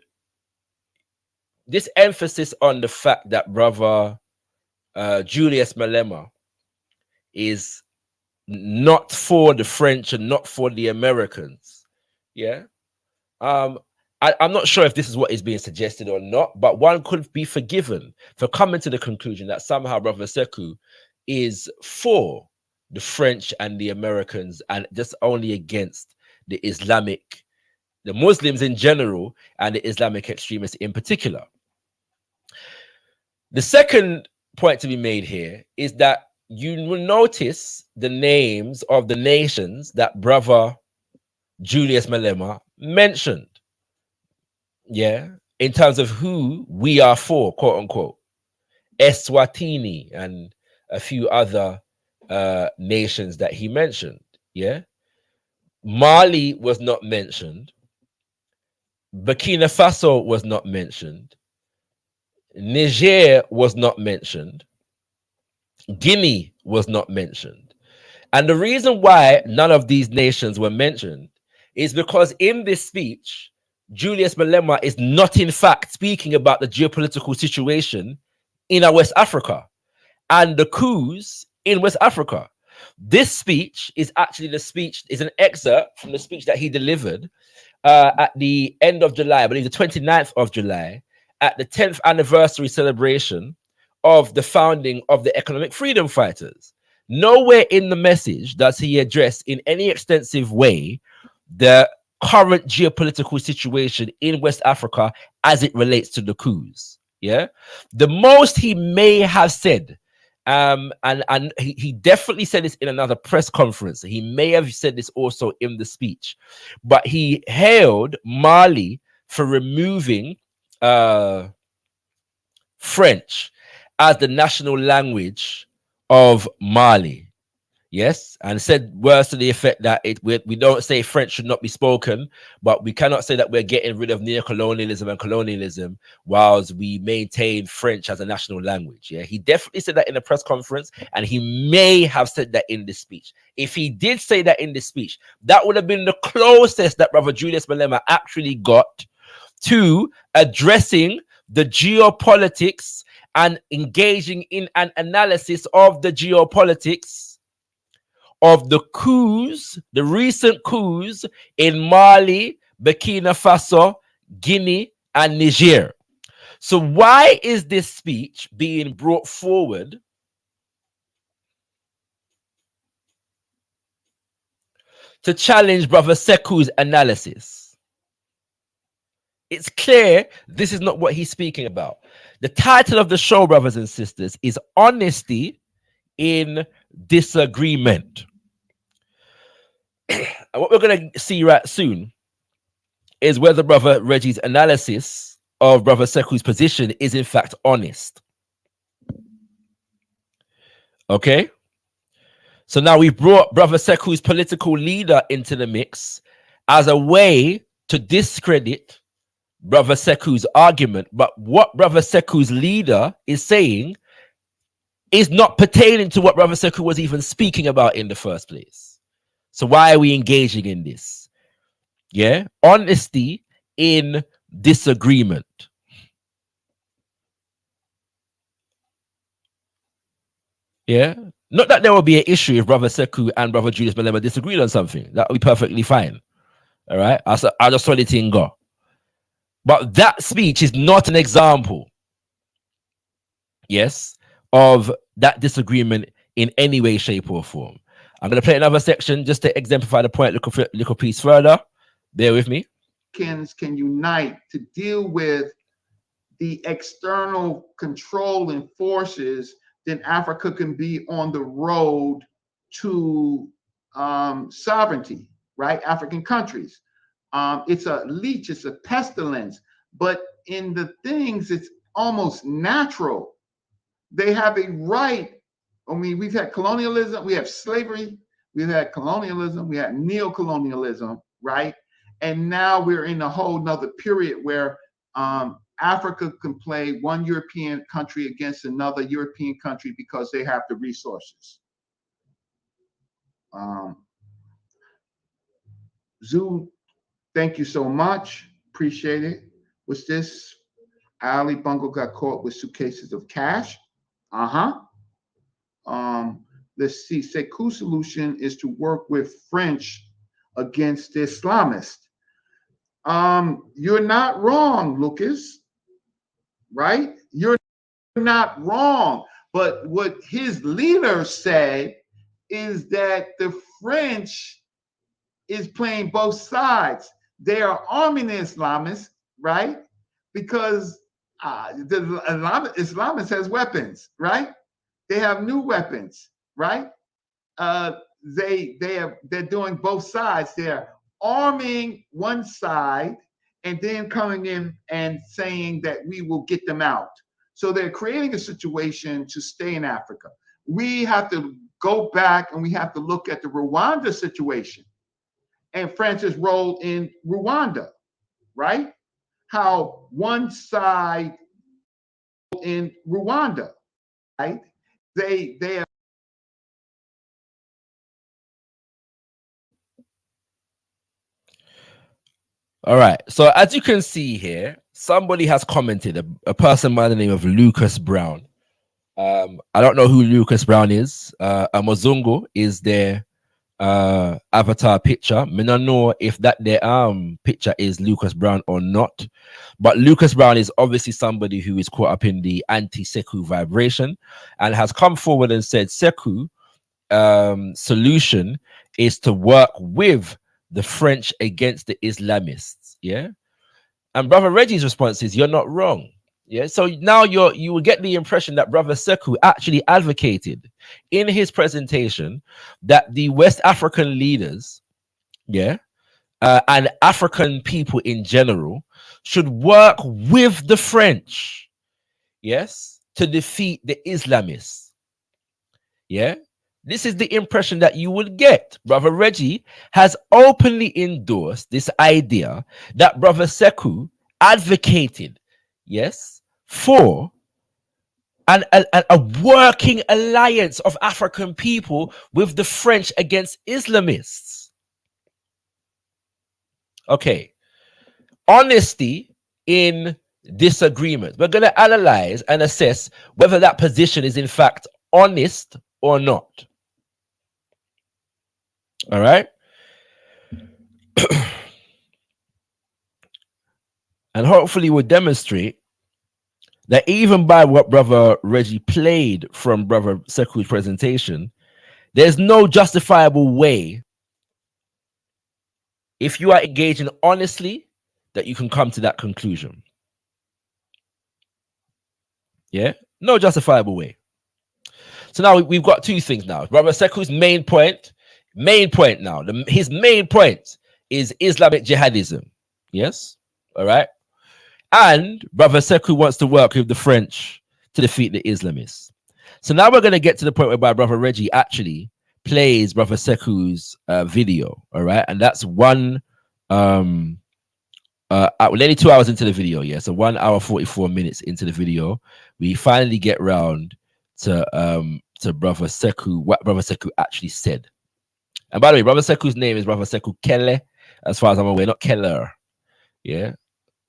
this emphasis on the fact that Brother Julius Malema is not for the French and not for the Americans. I'm not sure if this is what is being suggested or not, but one could be forgiven for coming to the conclusion that somehow Brother Sekou is for the French and the Americans and just only against the Muslims in general and the Islamic extremists in particular. The second point to be made here is that you will notice the names of the nations that Brother Julius Malema mentioned, in terms of who we are for, quote unquote. Eswatini and a few other nations that he mentioned, Mali was not mentioned. Burkina Faso was not mentioned. Niger was not mentioned. Guinea was not mentioned. And the reason why none of these nations were mentioned is because in this speech, Julius Malema is not in fact speaking about the geopolitical situation in West Africa and the coups in West Africa. This speech is actually an excerpt from the speech that he delivered at the end of July, I believe the 29th of July, at the 10th anniversary celebration of the founding of the Economic Freedom Fighters. Nowhere in the message does he address in any extensive way the current geopolitical situation in West Africa as it relates to the coups. The most he may have said, and he definitely said this in another press conference. He may have said this also in the speech, but he hailed Mali for removing French as the national language of Mali. Yes, and said words to the effect that we don't say French should not be spoken, but we cannot say that we're getting rid of neocolonialism and colonialism whilst we maintain French as a national language. He definitely said that in a press conference, and he may have said that in this speech. If he did say that in this speech, that would have been the closest that Brother Julius Malema actually got to addressing the geopolitics and engaging in an analysis of the geopolitics of the coups, the recent coups in Mali, Burkina Faso, Guinea, and Niger. So why is this speech being brought forward to challenge Brother Sekou's analysis? It's clear this is not what he's speaking about. The title of the show, brothers and sisters, is Honesty in Disagreement. And what we're going to see right soon is whether Brother Reggie's analysis of Brother Sekou's position is in fact honest. Okay? So now we've brought Brother Sekou's political leader into the mix as a way to discredit Brother Sekou's argument. But what Brother Sekou's leader is saying is not pertaining to what Brother Sekou was even speaking about in the first place. So why are we engaging in this? Yeah, honesty in disagreement. Yeah, not that there will be an issue if Brother Sekou and Brother Julius Malema disagreed on something. That would be perfectly fine. All right, I just saw it in go. But that speech is not an example, yes, of that disagreement in any way, shape, or form. I'm going to play another section just to exemplify the point a little piece further. Bear with me. Can unite to deal with the external controlling forces, then Africa can be on the road to sovereignty, right? African countries. It's a leech, it's a pestilence, but in the things, it's almost natural. They have a right. I mean, we've had colonialism, we have slavery, we've had colonialism, we had neo-colonialism, right? And now we're in a whole nother period where Africa can play one European country against another European country because they have the resources. Zoo, thank you so much. Appreciate it. What's this? Ali Bungle got caught with suitcases of cash. Let's see. Sekou's solution is to work with French against the Islamists. You're not wrong, Lucas. Right? You're not wrong. But what his leader said is that the French is playing both sides. They are arming the Islamists, right? Because the Islamists has weapons, right? They have new weapons, right? They're doing both sides. They're arming one side and then coming in and saying that we will get them out. So they're creating a situation to stay in Africa. We have to go back and we have to look at the Rwanda situation and France's role in Rwanda, right? How one side in Rwanda, right? They are. All right. So as you can see here, somebody has commented, a person by the name of Lucas Brown. I don't know who Lucas Brown is. Amazungo is their avatar picture. I don't know if that their picture is Lucas Brown or not. But Lucas Brown is obviously somebody who is caught up in the anti-Sekou vibration and has come forward and said Sekou solution is to work with the French against the Islamists. Yeah. And Brother Reggie's response is, you're not wrong. Yeah. So now you will get the impression that Brother Sekou actually advocated in his presentation that the West African leaders, yeah, and African people in general should work with the French, yes, to defeat the Islamists. Yeah. This is the impression that you would get. Brother Reggie has openly endorsed this idea that Brother Sekou advocated, yes, for a working alliance of African people with the French against Islamists. Okay. Honesty in disagreement. We're going to analyze and assess whether that position is in fact honest or not. All right. and hopefully will demonstrate that even by what Brother Reggie played from Brother Sekou's presentation, there's no justifiable way, if you are engaging honestly, that you can come to that conclusion. Yeah, no justifiable way. So now we've got two things now. Brother Sekou's main point now, his main point is Islamic jihadism. Yes, all right. And Brother Sekou wants to work with the French to defeat the Islamists. So now we're going to get to the point whereby Brother Reggie actually plays Brother Sekou's video, all right? And that's one, nearly 2 hours into the video, yeah? So 1 hour, 44 minutes into the video, we finally get round to Brother Sekou, what Brother Sekou actually said. And by the way, Brother Sekou's name is Brother Sekou Kelleh, as far as I'm aware, not Keller, yeah?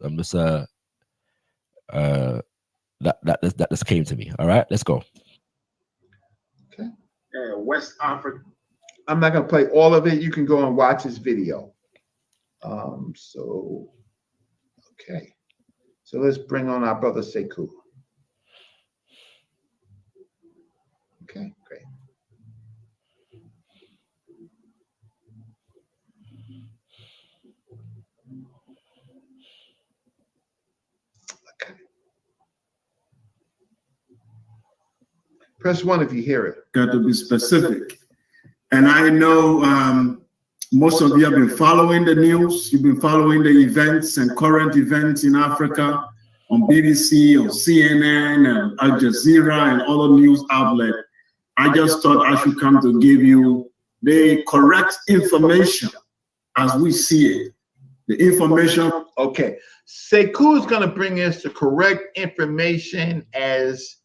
I'm just that just came to me. All right, let's go. Okay. West Africa. I'm not gonna play all of it. You can go and watch his video. So okay. So let's bring on our brother Sekou. Okay, great. Press 1 if you hear it. Got to be specific. And I know most of you have been following the news. You've been following the events and current events in Africa on BBC, on CNN, and Al Jazeera, and other news outlets. I just thought I should come to give you the correct information as we see it. The information. Okay. Sekou is going to bring us the correct information as,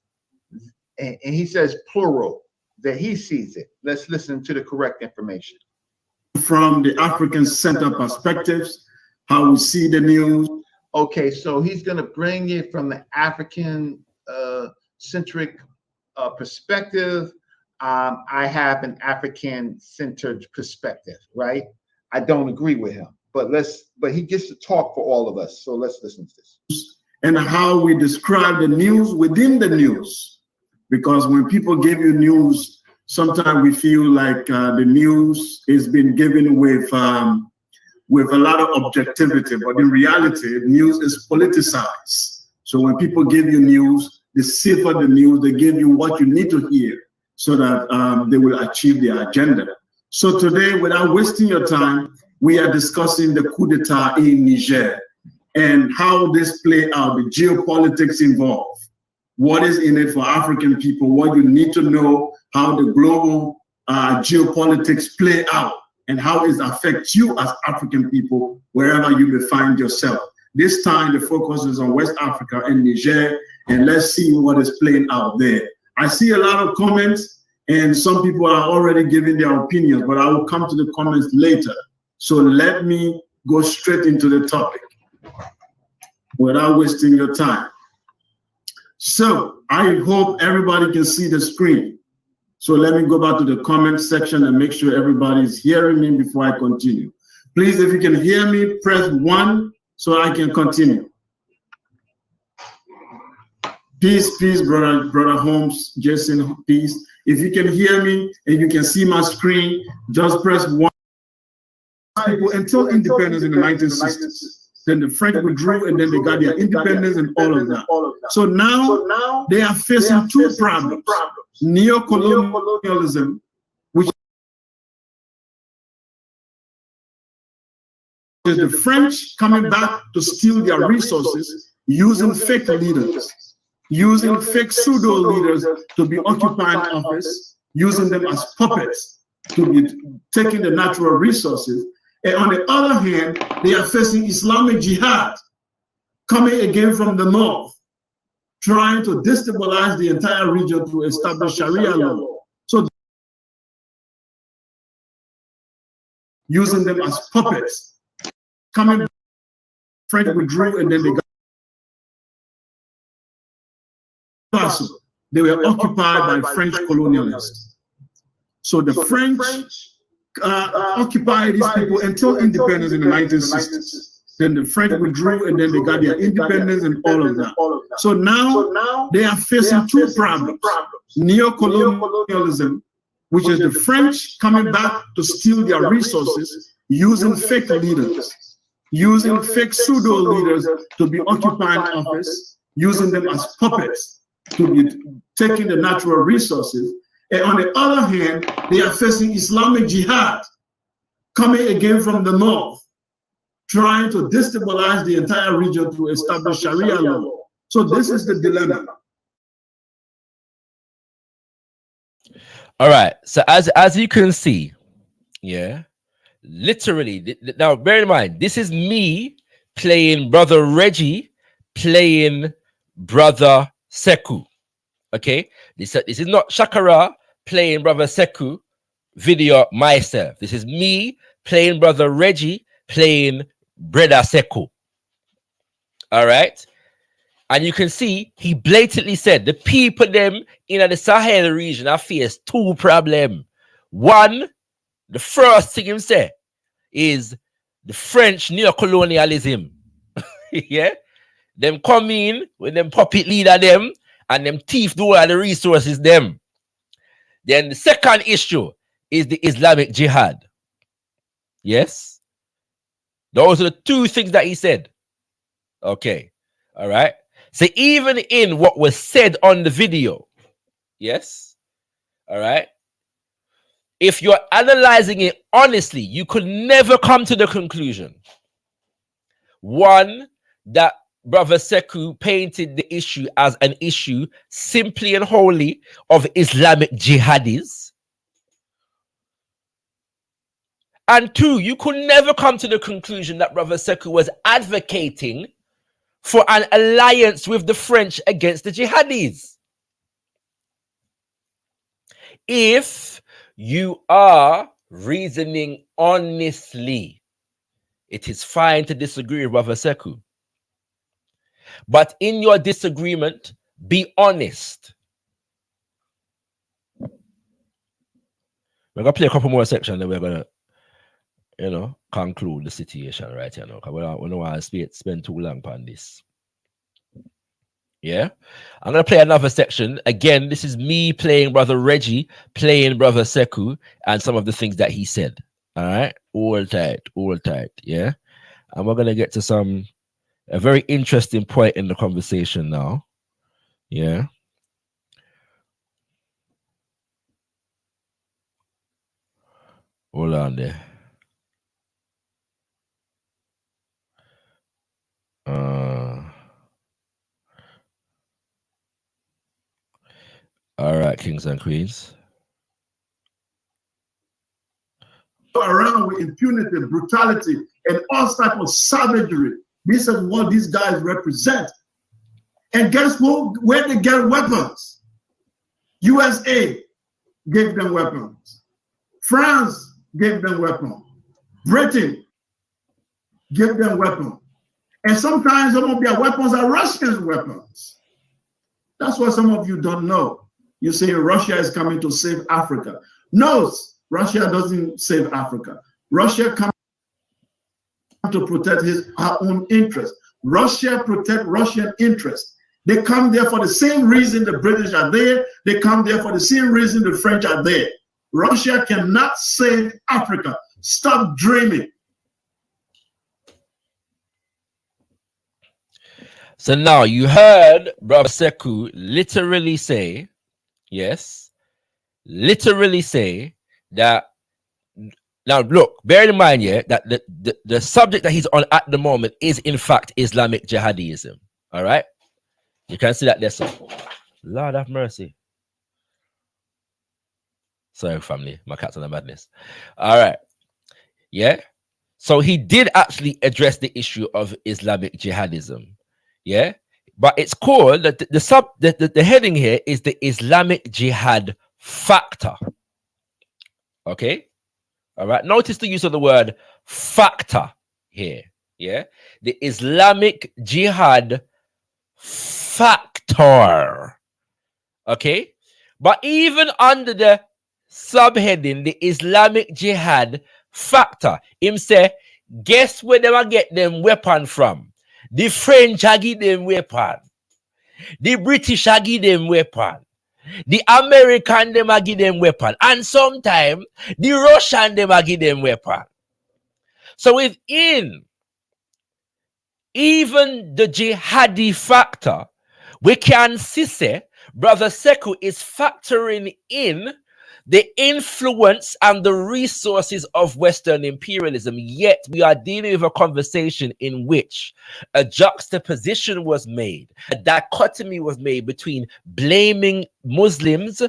and he says plural, that he sees it. Let's listen to the correct information. From the African Center perspectives, how we see the news. Okay, so he's going to bring it from the African centric perspective. I have an African centered perspective, right? I don't agree with him, but he gets to talk for all of us. So let's listen to this. And how we describe the news within the news. Because when people give you news, sometimes we feel like the news is being given with a lot of objectivity, but in reality, news is politicized. So when people give you news, they cipher the news, they give you what you need to hear so that they will achieve their agenda. So today, without wasting your time, we are discussing the coup d'etat in Niger and how this play out, the geopolitics involved. What is in it for African people, what you need to know, how the global geopolitics play out, and how it affects you as African people, wherever you may find yourself. This time, the focus is on West Africa and Niger, and let's see what is playing out there. I see a lot of comments, and some people are already giving their opinions, but I will come to the comments later. So let me go straight into the topic without wasting your time. So I hope everybody can see the screen. So let me go back to the comment section and make sure everybody's hearing me before I continue. Please, if you can hear me, press 1 so I can continue. Peace, peace, brother Holmes, Jason, peace. If you can hear me and you can see my screen, just press 1. People until independence in the 1960s. Then the French withdrew, and then they got their independence and all of that. So now they are facing two problems. Neocolonialism, which is the French coming back to steal their resources using fake leaders, using fake pseudo leaders to be occupying office, using them as puppets to be taking the natural resources. And on the other hand, they are facing Islamic jihad coming again from the north, trying to destabilize the entire region to establish Sharia law. So using them as puppets, coming, French withdrew, and then they got they were occupied by French colonialists. So the French occupied these people until independence in the 1960s. then the French withdrew, and then they got their independence and all of that. So now they are facing two problems: neocolonialism, which is the French coming back to steal their resources using fake leaders, using fake pseudo leaders to be occupying office, using them as puppets to be taking the natural resources. And on the other hand, they are facing Islamic Jihad coming again from the north, trying to destabilize the entire region to establish Sharia law. So this is the dilemma. All right. So as you can see, yeah, literally. Now, bear in mind, this is me playing Brother Reggie, playing Brother Sekou. Okay, this is not ShakaRa playing Brother Sekou video myself. This is me playing Brother Reggie, playing Brother Sekou. All right. And you can see he blatantly said the people them in the Sahel region have faced two problems. One, the first thing him say is the French neocolonialism. Yeah. Them come in with them puppet leader them and them thief do all the resources them. Then the second issue is the Islamic Jihad. Yes. Those are the two things that he said. Okay. All right. So even in what was said on the video, yes. All right. If you're analyzing it honestly, you could never come to the conclusion, one, that Brother Sekou painted the issue as an issue simply and wholly of Islamic jihadis. And two, you could never come to the conclusion that Brother Sekou was advocating for an alliance with the French against the jihadis. If you are reasoning honestly, it is fine to disagree with Brother Sekou. But in your disagreement, be honest. We're going to play a couple more sections, then we're going to, conclude the situation right here now. Because we don't want to spend too long on this. Yeah? I'm going to play another section. Again, this is me playing Brother Reggie, playing Brother Sekou, and some of the things that he said. All right? All tight. Yeah? And we're going to get to a very interesting point in the conversation now. Yeah. Hold on there. All right, kings and queens. Around with impunity, brutality, and all type of savagery. This is what these guys represent. And guess where they get weapons? USA gave them weapons. France gave them weapons. Britain gave them weapons. And sometimes some of their weapons are Russian weapons. That's what some of you don't know. You say Russia is coming to save Africa. No, Russia doesn't save Africa. Russia comes to protect her own interest. Russia protect Russian interest. They come there for the same reason the British are there. They come there for the same reason the French are there. Russia cannot save Africa. Stop dreaming. So now you heard Brother Sekou literally say, yes, literally say that. Now, look, bear in mind, yeah, that the subject that he's on at the moment is, in fact, Islamic jihadism. All right? You can see that there, sir. Lord have mercy. Sorry, family. My cat's on the madness. All right. Yeah? So he did actually address the issue of Islamic jihadism. Yeah? But it's called, the heading here is the Islamic jihad factor. Okay? All right. Notice the use of the word factor here. Yeah. The Islamic jihad factor. Okay. But even under the subheading, the Islamic jihad factor, him say, Guess where they will get them weapon from? The French are give them weapon. The British are give them weapon. The American them are give them weapon. And sometimes the Russian them are give them weapon. So within even the jihadi factor, we can see, say, Brother Sekou is factoring in the influence and the resources of Western imperialism. Yet we are dealing with a conversation in which a juxtaposition was made, a dichotomy was made between blaming Muslims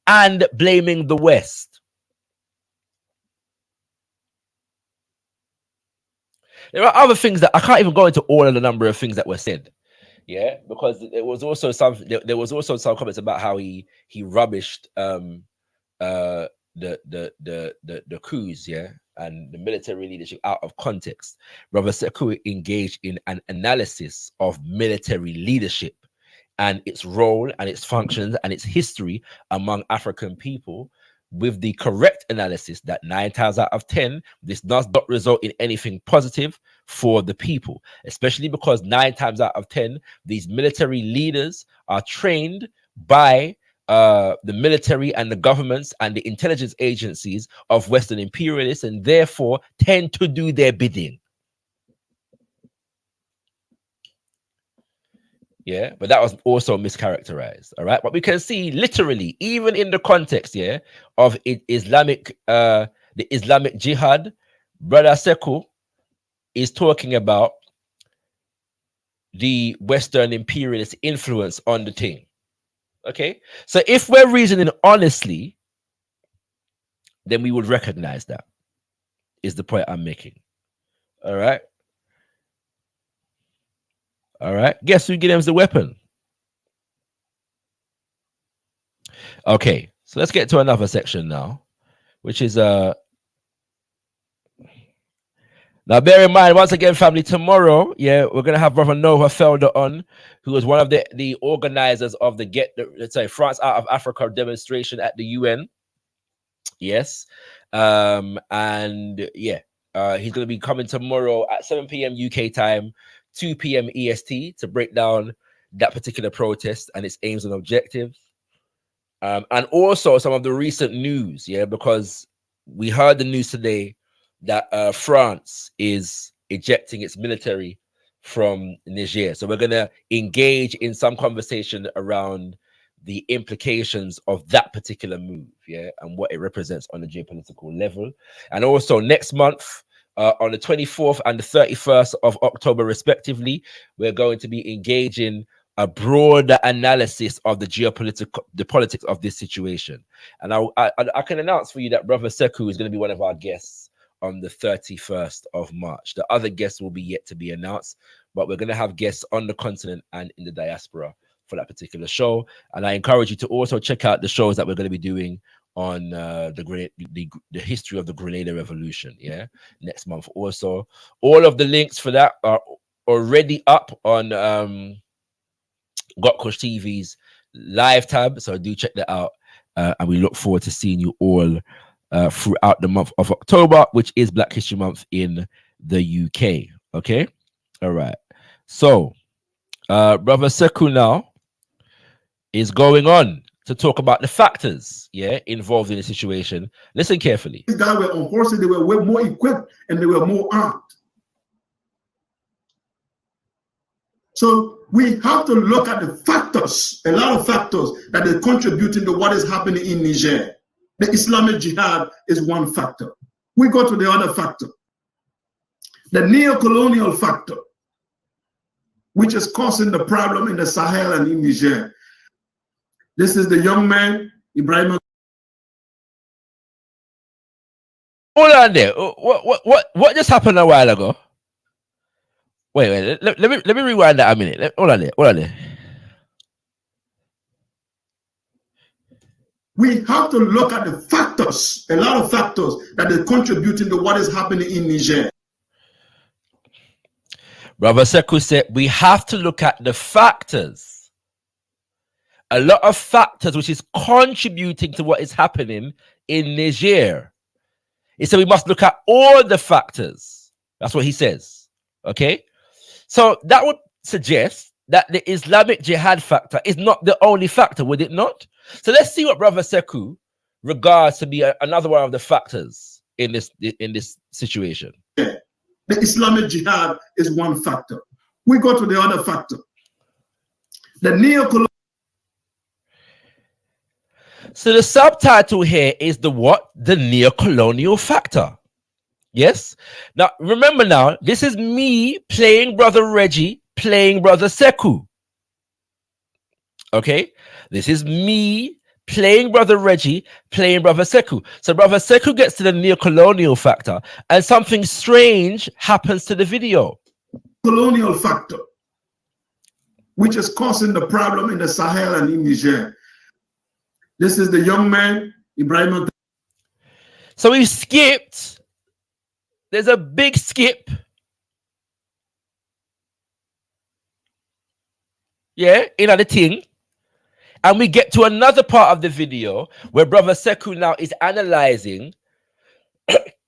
and blaming the West. There are other things that I can't even go into all of the number of things that were said. Yeah, because there was also some comments about how he rubbished the coups, yeah, and the military leadership out of context. Brother Sekou engaged in an analysis of military leadership and its role and its functions and its history among African people, with the correct analysis that 9 times out of 10, this does not result in anything positive for the people, especially because 9 times out of 10, these military leaders are trained by the military and the governments and the intelligence agencies of Western imperialists, and therefore tend to do their bidding. Yeah, but that was also mischaracterized. All right, but we can see literally, even in the context, yeah, of the Islamic Jihad, Brother Sekou is talking about the Western imperialist influence on the thing. Okay, so if we're reasoning honestly, then we would recognize that, is the point I'm making. All right. All right. Guess who gives them the weapon? Okay, so let's get to another section now, which is now bear in mind, once again, family, tomorrow, yeah, we're gonna have Brother Noah Felder on, who was one of the organizers of the France Out of Africa demonstration at the UN. Yes. And yeah, he's gonna be coming tomorrow at 7 p.m. UK time, 2 p.m. EST, to break down that particular protest and its aims and objectives. And also some of the recent news, yeah, because we heard the news today that France is ejecting its military from Niger. So we're going to engage in some conversation around the implications of that particular move, yeah, and what it represents on the geopolitical level. And also next month, on the 24th and the 31st of October, respectively, we're going to be engaging a broader analysis of the politics of this situation. And I can announce for you that Brother Sekou is going to be one of our guests on the 31st of March. The other guests will be yet to be announced, but we're going to have guests on the continent and in the diaspora for that particular show. And I encourage you to also check out the shows that we're going to be doing on the history of the Grenada Revolution, yeah, next month. Also, all of the links for that are already up on gotkushTV's live tab, so do check that out, and we look forward to seeing you all throughout the month of October, which is Black History Month in the UK. Okay, all right. So Brother Sekou now is going on to talk about the factors, yeah, involved in the situation. Listen carefully. These guys were on horses, they were way more equipped and they were more armed. So we have to look at the factors, a lot of factors that are contributing to what is happening in Niger. The Islamic Jihad is one factor. We go to the other factor, the neo-colonial factor, which is causing the problem in the Sahel and in Niger. This is the young man, Ibrahim. Hold on there. What just happened a while ago? Wait. Let me rewind that a minute. Hold on there. We have to look at the factors, a lot of factors that are contributing to what is happening in Niger. Brother Sekou said we have to look at the factors. A lot of factors which is contributing to what is happening in Niger. He said we must look at all the factors. That's what he says. Okay. So that would suggest that the Islamic jihad factor is not the only factor, would it not? So let's see what Brother Sekou regards to be another one of the factors in this situation. The Islamic jihad is one factor. We go to the other factor. The neocolonial. So the subtitle here is the what? The neocolonial factor. Yes. Now remember, now this is me playing Brother Reggie, playing Brother Sekou. Okay, this is me playing Brother Reggie, playing Brother Sekou. So Brother Sekou gets to the neocolonial factor, and something strange happens to the video. Colonial factor, which is causing the problem in the Sahel and in Niger. This is the young man, Ibrahim. So we skipped. There's a big skip. Yeah, in the thing. And we get to another part of the video where Brother Sekou now is analyzing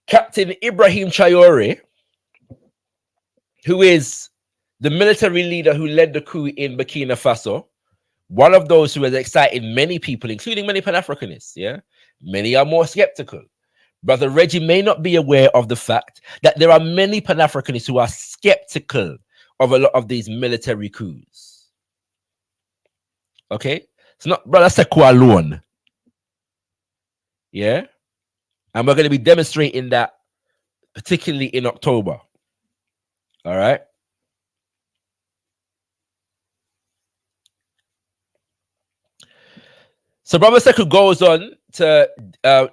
Captain Ibrahim Traore, who is the military leader who led the coup in Burkina Faso. One of those who has excited many people, including many Pan-Africanists. Yeah, many are more skeptical. Brother Reggie may not be aware of the fact that there are many Pan-Africanists who are skeptical of a lot of these military coups. Okay, it's not Brother Sekou alone. Yeah, and we're going to be demonstrating that particularly in October. All right. So Brother Sekou goes on to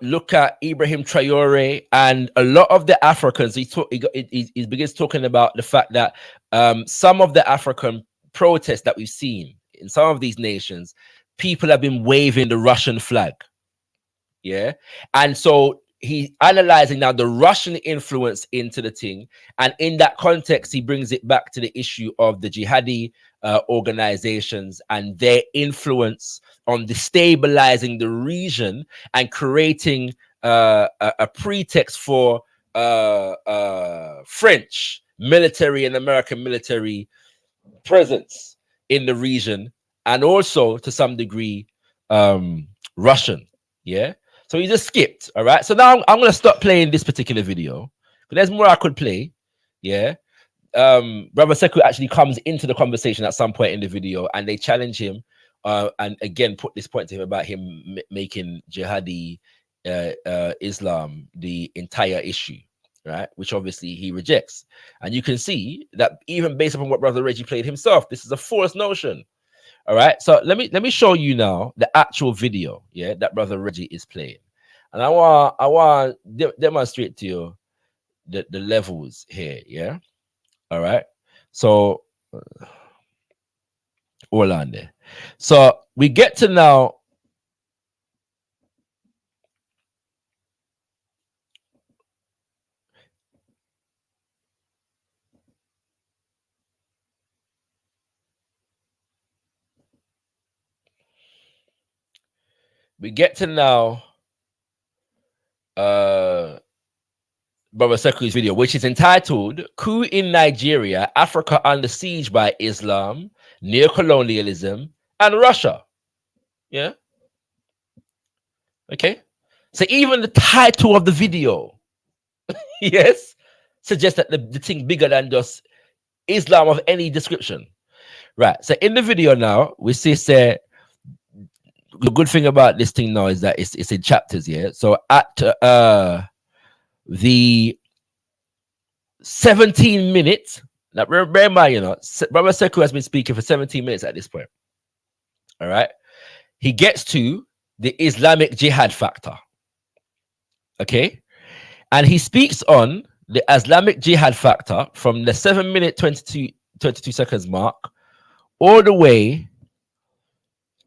look at Ibrahim Traore and a lot of the Africans. He begins talking about the fact that some of the African protests that we've seen in some of these nations, people have been waving the Russian flag. Yeah. And so he's analyzing now the Russian influence into the thing. And in that context, he brings it back to the issue of the jihadi organizations and their influence on destabilizing the region and creating a pretext for French military and American military presence in the region, and also to some degree Russian. Yeah. So he just skipped. All right. So now I'm going to stop playing this particular video. But there's more I could play. Yeah. Brother Sekou actually comes into the conversation at some point in the video, and they challenge him and again put this point to him about him making jihadi Islam the entire issue, right? Which obviously he rejects. And you can see that even based upon what Brother Reggie played himself, this is a false notion. All right, so let me show you now the actual video, yeah, that Brother Reggie is playing, and I want demonstrate to you the levels here, yeah. All right, so hold on there. So we get to now. We get to now Brother Sekou's video, which is entitled Coup in Nigeria, Africa Under Siege by Islam, Neocolonialism, and Russia. Yeah. Okay. So even the title of the video, yes, suggests that the thing bigger than just Islam of any description. Right. So in the video now, we see say the good thing about this thing now is that it's in chapters, yeah. So at the 17 minutes, now bear in mind, you know, Brother Sekou has been speaking for 17 minutes at this point. All right, he gets to the Islamic jihad factor. Okay, and he speaks on the Islamic jihad factor from the 7-minute 22 seconds mark all the way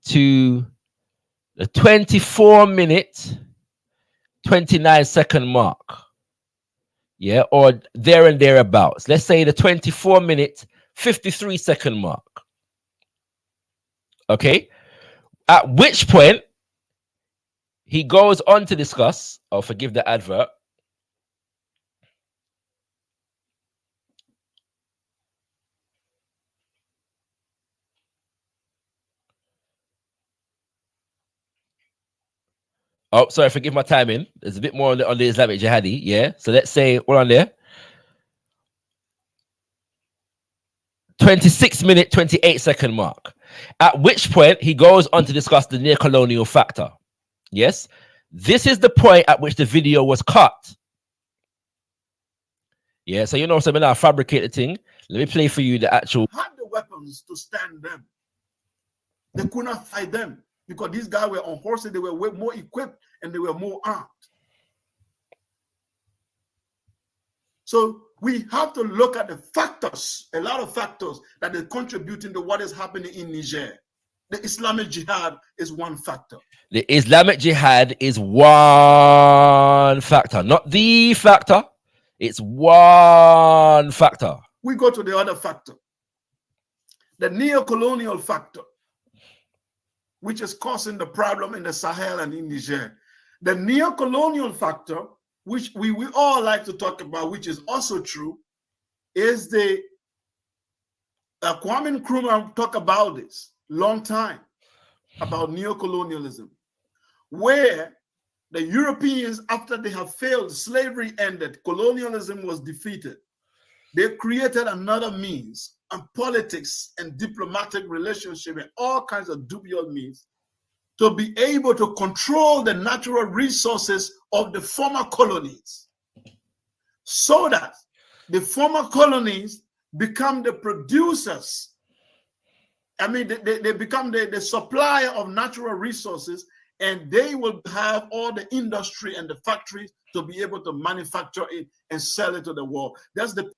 to the 24-minute 29-second mark. Yeah, or there and thereabouts. Let's say the 24-minute 53-second mark. Okay, at which point he goes on to discuss, oh, forgive the advert. Oh, sorry, forgive my timing. There's a bit more on the Islamic Jihadi. Yeah. So let's say, hold on there. 26-minute, 28-second mark. At which point he goes on to discuss the near-colonial factor. Yes. This is the point at which the video was cut. Yeah. So you know, so when I fabricate the thing, let me play for you the actual. Had the weapons to stand them. They could not fight them because these guys were on horses. They were way more equipped and they were more armed. So we have to look at the factors, a lot of factors that are contributing to what is happening in Niger. The Islamic Jihad is one factor. The Islamic Jihad is one factor, not the factor. It's one factor. We go to the other factor, the neo-colonial factor, which is causing the problem in the Sahel and in Niger. The neo-colonial factor, which we all like to talk about, which is also true, is the Kwame Nkrumah talk about this long time, about neo-colonialism, where the Europeans, after they have failed, slavery ended, colonialism was defeated. They created another means, and politics and diplomatic relationship and all kinds of dubious means to be able to control the natural resources of the former colonies so that the former colonies become the producers. I mean, they become the supplier of natural resources, and they will have all the industry and the factories to be able to manufacture it and sell it to the world. That's the.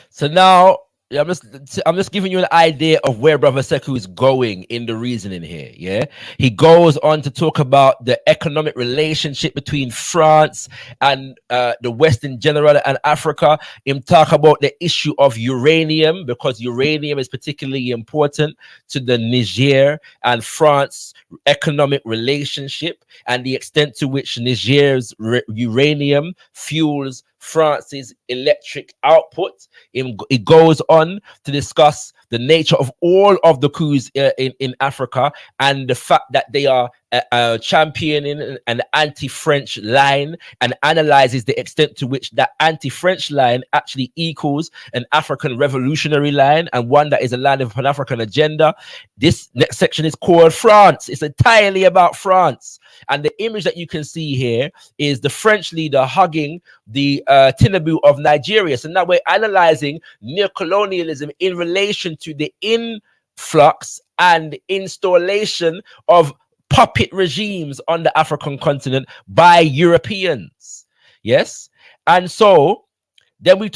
So now I'm just giving you an idea of where Brother Sekou is going in the reasoning here. Yeah, he goes on to talk about the economic relationship between France and the West in general and Africa. Him talk about the issue of uranium, because uranium is particularly important to the Niger and France economic relationship, and the extent to which Niger's uranium fuels France's electric output. It goes on to discuss the nature of all of the coups in Africa, and the fact that they are championing an anti-French line, and analyzes the extent to which that anti-French line actually equals an African revolutionary line, and one that is a line of Pan-African agenda. This next section is called France. It's entirely about France. And the image that you can see here is the French leader hugging the Tinubu of Nigeria. So now we're analyzing neocolonialism in relation to the influx and installation of puppet regimes on the African continent by Europeans. Yes. And so then he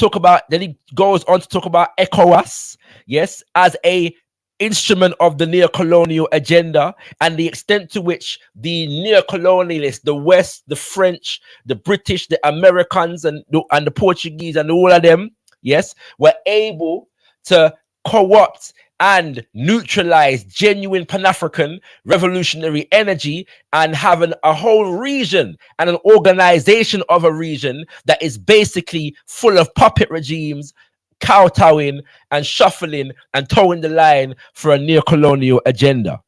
goes on to talk about ECOWAS, yes, as a instrument of the neo-colonial agenda, and the extent to which the neo-colonialists, the West, the French, the British, the Americans, and the Portuguese, and all of them, yes, were able to co-opt and neutralize genuine Pan-African revolutionary energy, and having a whole region and an organization of a region that is basically full of puppet regimes, kowtowing and shuffling and towing the line for a neo-colonial agenda.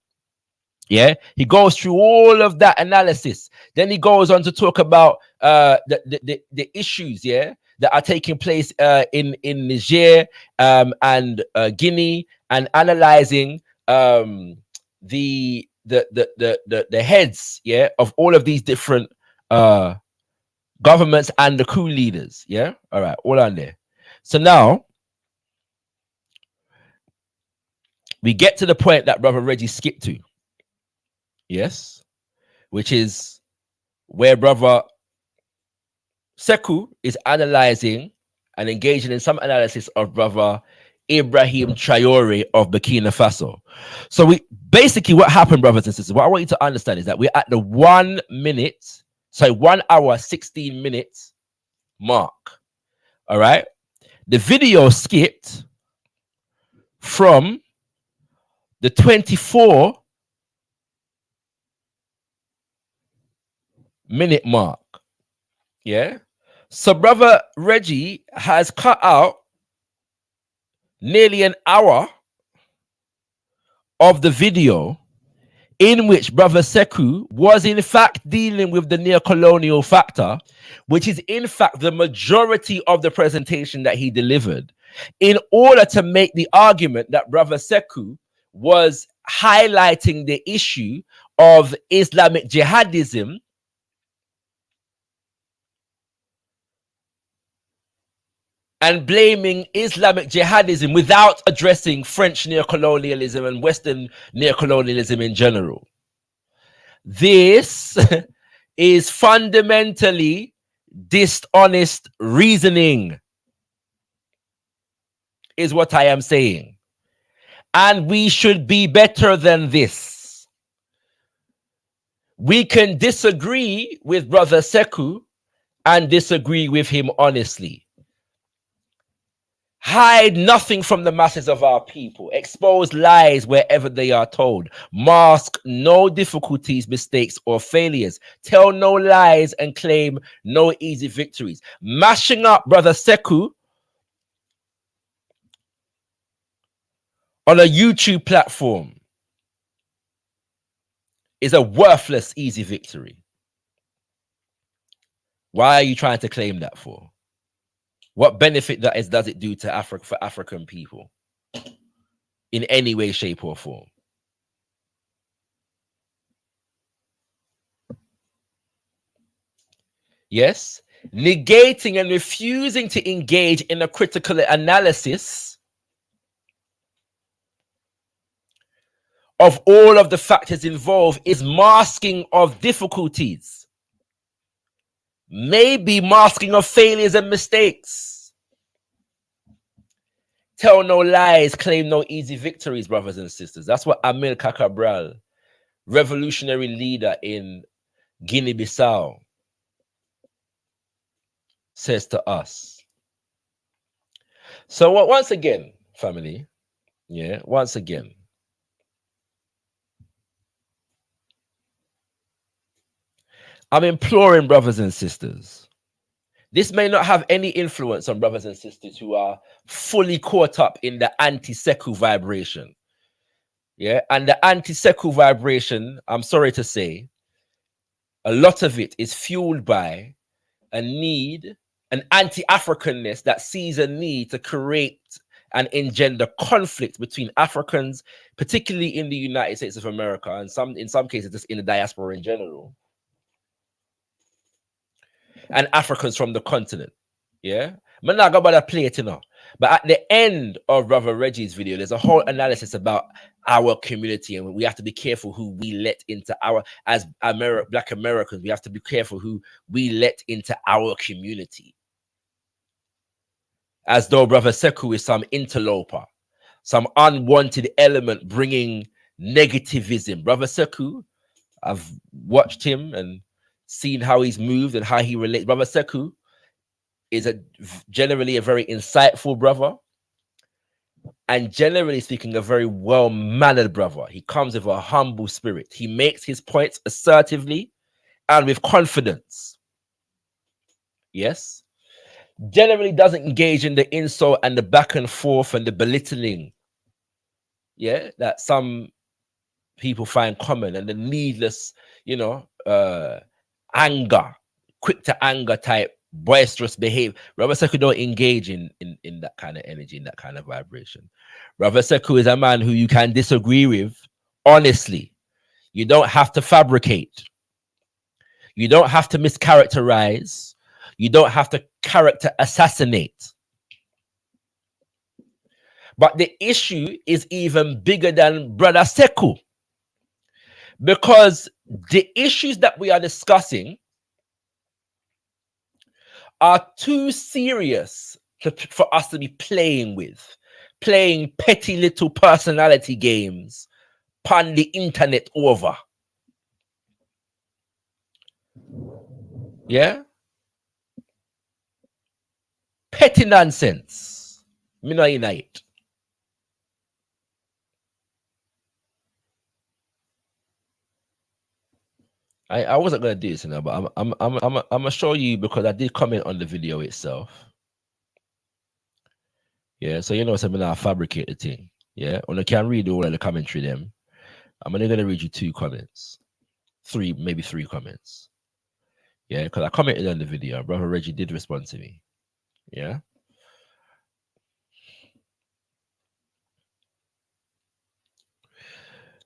Yeah, he goes through all of that analysis. Then he goes on to talk about the issues, yeah, that are taking place in Niger and Guinea, and analyzing the heads, yeah, of all of these different governments and the coup leaders. Yeah, all right, all on there. So now we get to the point that Brother Reggie skipped to. Yes, which is where Brother Sekou is analyzing and engaging in some analysis of Brother Ibrahim Traore of Burkina Faso. So we basically, what happened, brothers and sisters, what I want you to understand is that we're at the 1 hour 16 minutes mark. All right. The video skipped from the 24-minute mark. Yeah. So Brother Reggie has cut out nearly an hour of the video in which Brother Sekou was in fact dealing with the neo-colonial factor, which is in fact the majority of the presentation that he delivered, in order to make the argument that Brother Sekou was highlighting the issue of Islamic jihadism and blaming Islamic jihadism without addressing French neocolonialism and Western neocolonialism in general. This is fundamentally dishonest reasoning, is what I am saying. And we should be better than this. We can disagree with Brother Sekou and disagree with him honestly. Hide nothing from the masses of our people. Expose lies wherever they are told. Mask no difficulties, mistakes, or failures. Tell no lies and claim no easy victories. Mashing up Brother Sekou on a YouTube platform is a worthless easy victory. Why are you trying to claim that for? What benefit does it do to Africa, for African people in any way, shape, or form? Yes, negating and refusing to engage in a critical analysis of all of the factors involved is masking of difficulties. Maybe masking of failures and mistakes. Tell no lies, claim no easy victories, brothers and sisters. That's what Amilcar Cabral, revolutionary leader in Guinea-Bissau, says to us. So once again, family, once again, I'm imploring brothers and sisters. This may not have any influence on brothers and sisters who are fully caught up in the anti-Sekou vibration. And the anti-Sekou vibration, I'm sorry to say, a lot of it is fueled by a need, an anti-Africanness that sees a need to create and engender conflict between Africans, particularly in the United States of America, and in some cases just in the diaspora in general, and Africans from the continent. I'm not going to play it, But at the end of Brother Reggie's video, there's a whole analysis about our community, and we have to be careful who we let into our, as Black Americans, we have to be careful who we let into our community. As though Brother Sekou is some interloper, some unwanted element bringing negativism. Brother Sekou, I've watched him and seen how he's moved and how he relates. Brother Sekou is generally a very insightful brother, and generally speaking, a very well-mannered brother. He comes with a humble spirit. He makes his points assertively and with confidence. Yes. Generally doesn't engage in the insult and the back and forth and the belittling, that some people find common, and the needless, anger, quick to anger type, boisterous behavior. Brother Sekou don't engage in that kind of energy, in that kind of vibration. Brother Sekou is a man who you can disagree with honestly. You don't have to fabricate. You don't have to mischaracterize. You don't have to character assassinate. But the issue is even bigger than Brother Sekou, because the issues that we are discussing are too serious for us to be playing with, playing petty little personality games on the internet over. Petty nonsense. Me not in it. I wasn't gonna do this, but I'm gonna show you, because I did comment on the video itself. So something I fabricate the thing. When I can read all of the commentary them, I'm only going to read you 2 comments. 3, maybe 3 comments. Yeah, because I commented on the video. Brother Reggie did respond to me. Yeah.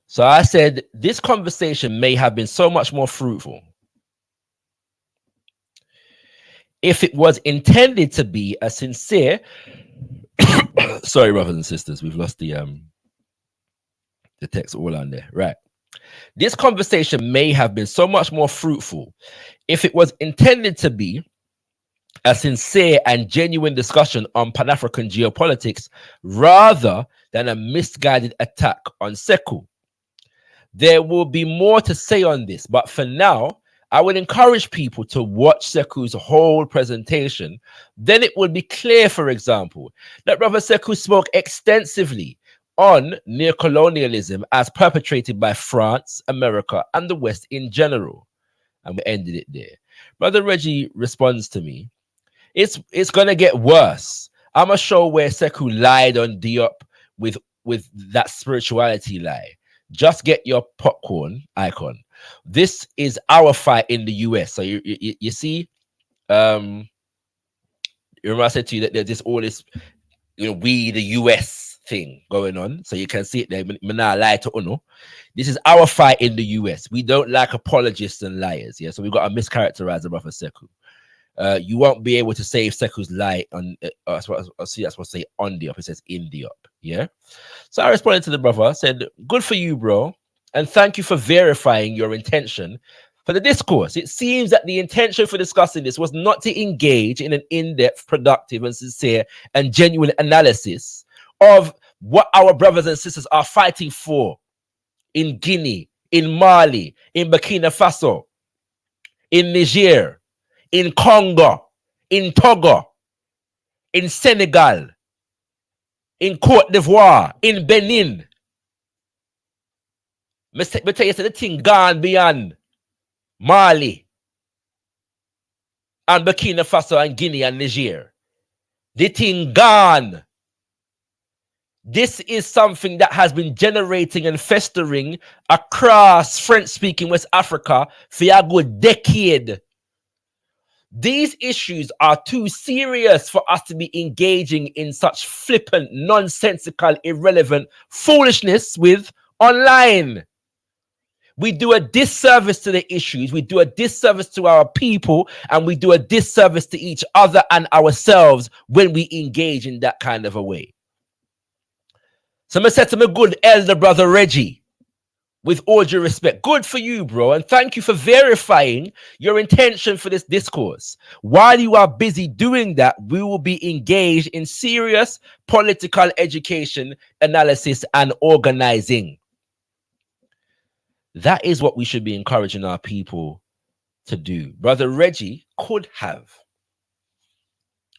So I said, this conversation may have been so much more fruitful if it was intended to be a sincere sorry, brothers and sisters, we've lost the text all on there. Right. This conversation may have been so much more fruitful if it was intended to be a sincere and genuine discussion on Pan-African geopolitics rather than a misguided attack on Sekou. There will be more to say on this, but for now, I would encourage people to watch Sekou's whole presentation. Then it will be clear, for example, that Brother Sekou spoke extensively on neocolonialism as perpetrated by France, America, and the West in general. And we ended it there. Brother Reggie responds to me, it's going to get worse. I'm a show where Sekou lied on Diop with that spirituality lie. Just get your popcorn icon. This is our fight in the US. So you see, remember I said to you that there's this all this, we the US thing going on. So you can see it there. Not lie to Uno. This is our fight in the US. We don't like apologists and liars. Yeah. So we've got to mischaracterize the Brother Sekou. You won't be able to save Sekou's lie on. That's what I say on the up. It says in the up. Yeah. So I responded to the brother. I said, "Good for you, bro, and thank you for verifying your intention for the discourse. It seems that the intention for discussing this was not to engage in an in-depth, productive, and sincere and genuine analysis of what our brothers and sisters are fighting for in Guinea, in Mali, in Burkina Faso, in Niger, in Congo, in Togo, in Senegal, in Cote d'Ivoire, in Benin. Me tell you, the thing gone beyond Mali and Burkina Faso and Guinea and Niger. The thing gone. This is something that has been generating and festering across French-speaking West Africa for a good decade. These issues are too serious for us to be engaging in such flippant, nonsensical, irrelevant foolishness with online. We do a disservice to the issues, we do a disservice to our people, and we do a disservice to each other and ourselves when we engage in that kind of a way. So I said to my good elder brother Reggie, with all due respect, good for you, bro, and thank you for verifying your intention for this discourse. While you are busy doing that, we will be engaged in serious political education, analysis, and organizing. That is what we should be encouraging our people to do. Brother Reggie could have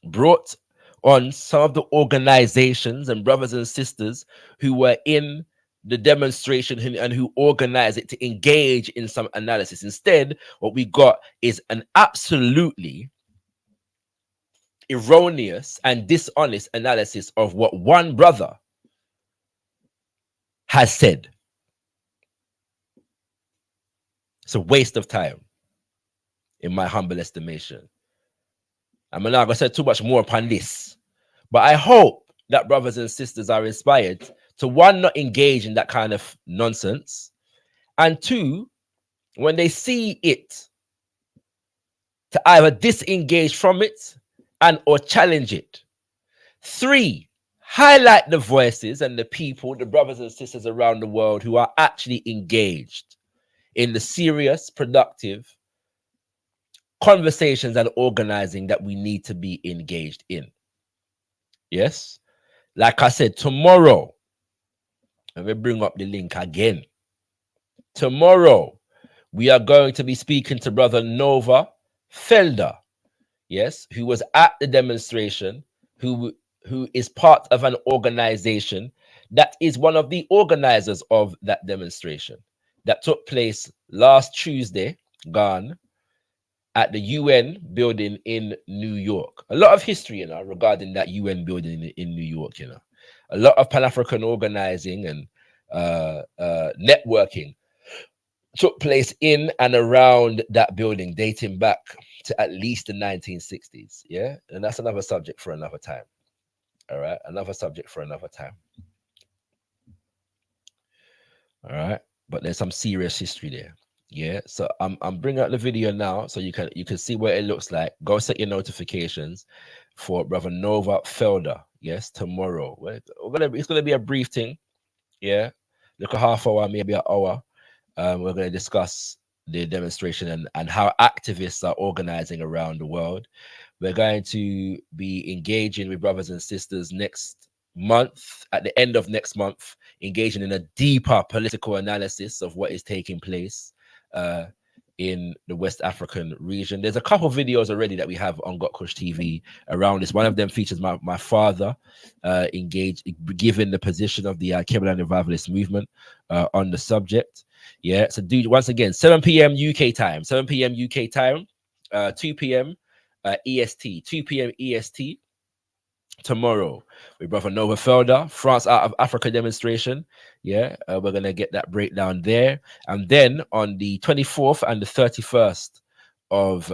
brought on some of the organizations and brothers and sisters who were in the demonstration and who organized it to engage in some analysis. Instead, what we got is an absolutely erroneous and dishonest analysis of what one brother has said. It's a waste of time, in my humble estimation. I'm not going to say too much more upon this, but I hope that brothers and sisters are inspired to, one, not engage in that kind of nonsense, and two, when they see it, to either disengage from it and or challenge it. 3, highlight the voices and the people, the brothers and sisters around the world who are actually engaged in the serious, productive conversations and organizing that we need to be engaged in. Yes? Like I said, tomorrow, let me bring up the link again. Tomorrow, we are going to be speaking to Brother Nova Felder, yes, who was at the demonstration, who is part of an organization that is one of the organizers of that demonstration that took place last Tuesday, gone, at the UN building in New York. A lot of history, regarding that UN building in New York, A lot of Pan-African organizing and networking took place in and around that building, dating back to at least the 1960s. Yeah, and that's another subject for another time. All right, another subject for another time. All right, but there's some serious history there. Yeah, so I'm bringing up the video now so you can see what it looks like. Go set your notifications for Brother Nova Felder. Yes, tomorrow. It's gonna be a brief thing. Yeah, look, a half hour, maybe an hour. We're going to discuss the demonstration and how activists are organizing around the world. We're going to be engaging with brothers and sisters next month, at the end of next month, engaging in a deeper political analysis of what is taking place in the West African region. There's a couple of videos already that we have on gotkushTV around this. One of them features my father given the position of the Kebalan Revivalist movement on the subject. Yeah, so do once again 7 p.m. UK time, 7 p.m. UK time, 2 p.m. EST, 2 p.m. EST tomorrow with Brother Nova Felder, France Out of Africa demonstration. Yeah, we're gonna get that breakdown there, and then on the 24th and the 31st of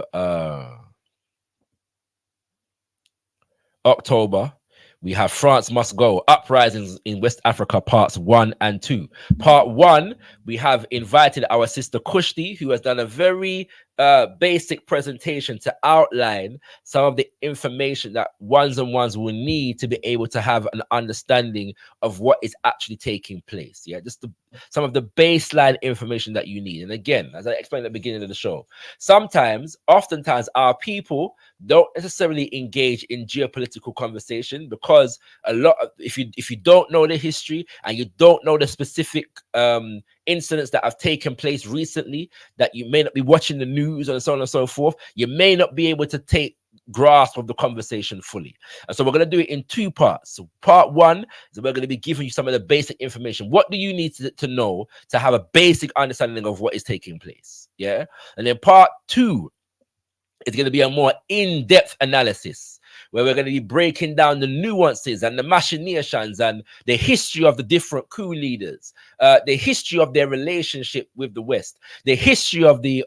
October, we have France Must Go, Uprisings in West Africa, parts 1 and 2. Part 1, we have invited our sister Kushti, who has done a very basic presentation to outline some of the information that ones will need to be able to have an understanding of what is actually taking place. Yeah, just some of the baseline information that you need. And again, as I explained at the beginning of the show, oftentimes our people don't necessarily engage in geopolitical conversation because a lot of, if you don't know the history and you don't know the specific incidents that have taken place recently, that you may not be watching the news and so on and so forth, you may not be able to take grasp of the conversation fully. And so we're going to do it in 2 parts. So part 1 is we're going to be giving you some of the basic information. What do you need to know to have a basic understanding of what is taking place? Yeah. And then part 2 is going to be a more in-depth analysis where we're going to be breaking down the nuances and the machinations and the history of the different coup leaders, the history of their relationship with the West, the history of the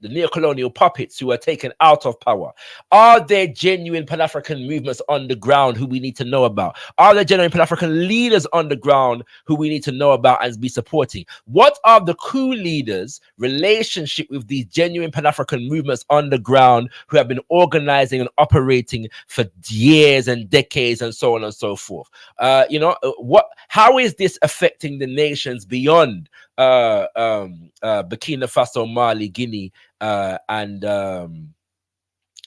neo-colonial puppets who are taken out of power. Are there genuine Pan-African movements on the ground who we need to know about? Are there genuine Pan-African leaders on the ground who we need to know about and be supporting? What are the coup leaders' relationship with these genuine Pan-African movements on the ground who have been organizing and operating for years and decades and so on and so forth? How is this affecting the nations beyond Burkina Faso, Mali, Guinea, and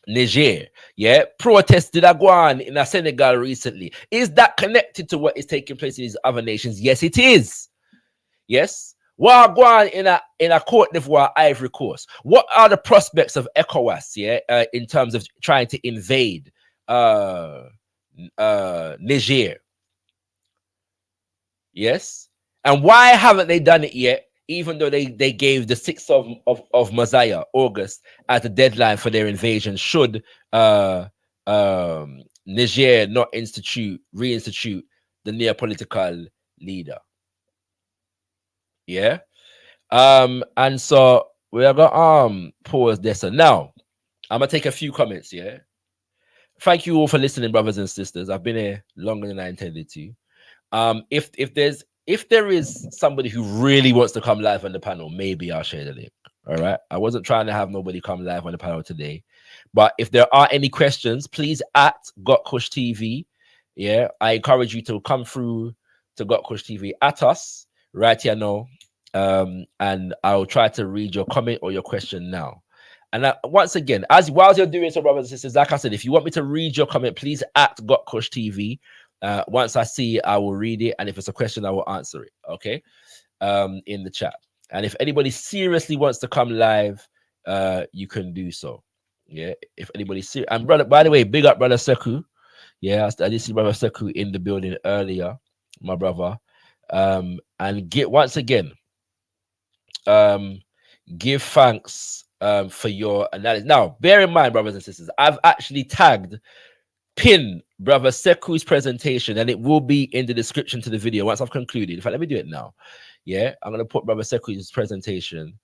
Niger? Yeah, protests did go on in Senegal recently. Is that connected to what is taking place in these other nations? Yes, it is. Yes. What go on in a Côte d'Ivoire, Ivory Coast? What are the prospects of ECOWAS? Yeah, in terms of trying to invade Niger. Yes. And why haven't they done it yet, even though they gave the 6th of Messiah, August, as the deadline for their invasion, should Niger not reinstitute the neo-political leader? Yeah. And so we're gonna pause this. So now I'm gonna take a few comments. Yeah. Thank you all for listening, brothers and sisters. I've been here longer than I intended to. If there is somebody who really wants to come live on the panel, maybe I'll share the link. All right. I wasn't trying to have nobody come live on the panel today, but if there are any questions, please at gotkushTV. Yeah, I encourage you to come through to gotkushTV at us right here now, and I'll try to read your comment or your question now. And once again, while you're doing so, brothers and sisters, like I said, if you want me to read your comment, please at gotkushTV. Once I see it, I will read it, and if it's a question, I will answer it. Okay, in the chat. And if anybody seriously wants to come live, you can do so. Yeah, if anybody serious. And brother, by the way, big up brother Sekou. Yeah, I did see brother Sekou in the building earlier, my brother. And once again, give thanks for your analysis. Now, bear in mind, brothers and sisters, I've actually tagged pin Brother Sekou's presentation, and it will be in the description to the video once I've concluded. In fact, let me do it now. Yeah, I'm going to put Brother Sekou's presentation,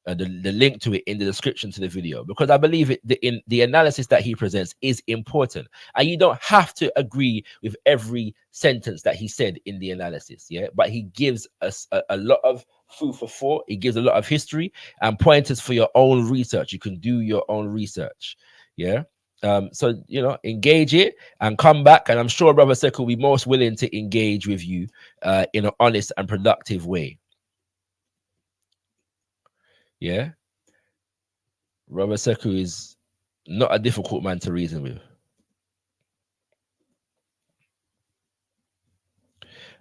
the link to it in the description to the video, because I believe in the analysis that he presents is important, and you don't have to agree with every sentence that he said in the analysis. Yeah, but he gives us a lot of food for thought. He gives a lot of history and pointers for your own research. You can do your own research. Yeah. So, you know, engage it and come back, and I'm sure Brother Sekou will be most willing to engage with you in an honest and productive way. Yeah, Brother Sekou is not a difficult man to reason with.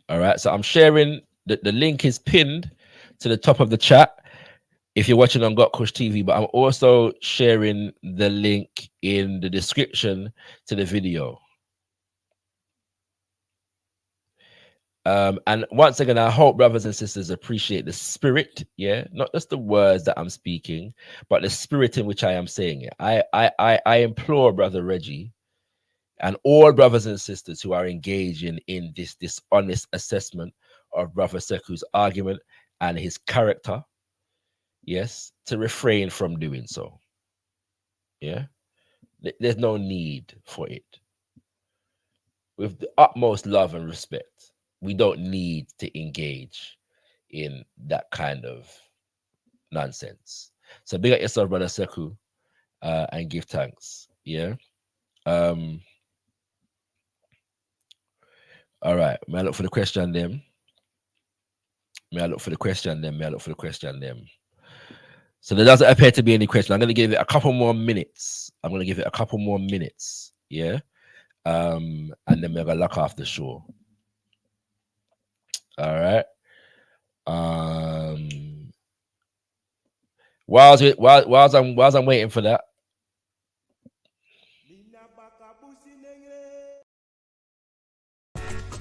All right, so I'm sharing the link is pinned to the top of the chat if you're watching on gotkushTV, but I'm also sharing the link in the description to the video. And once again, I hope brothers and sisters appreciate the spirit, yeah, not just the words that I'm speaking, but the spirit in which I am saying it. I implore Brother Reggie and all brothers and sisters who are engaging in this honest assessment of Brother Sekou's argument and his character, yes, to refrain from doing so. Yeah, there's no need for it. With the utmost love and respect, we don't need to engage in that kind of nonsense. So big up yourself, Brother Sekou, and give thanks. Yeah. All right. May I look for the question them? May I look for the question them? May I look for the question them? So there doesn't appear to be any question. I'm going to give it a couple more minutes. Yeah. And then we're going to lock off the show. All right. Whilst I'm waiting for that,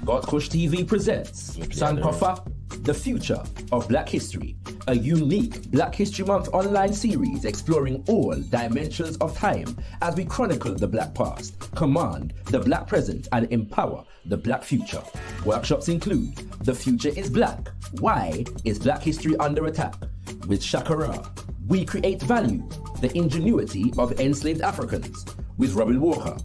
gotkushTV presents ShakaRa, The Future of Black History, a unique Black History Month online series exploring all dimensions of time as we chronicle the Black past, command the Black present, and empower the Black future. Workshops include The Future is Black. Why is Black history under attack? With ShakaRa, we create value, the ingenuity of enslaved Africans. With Robin Walker,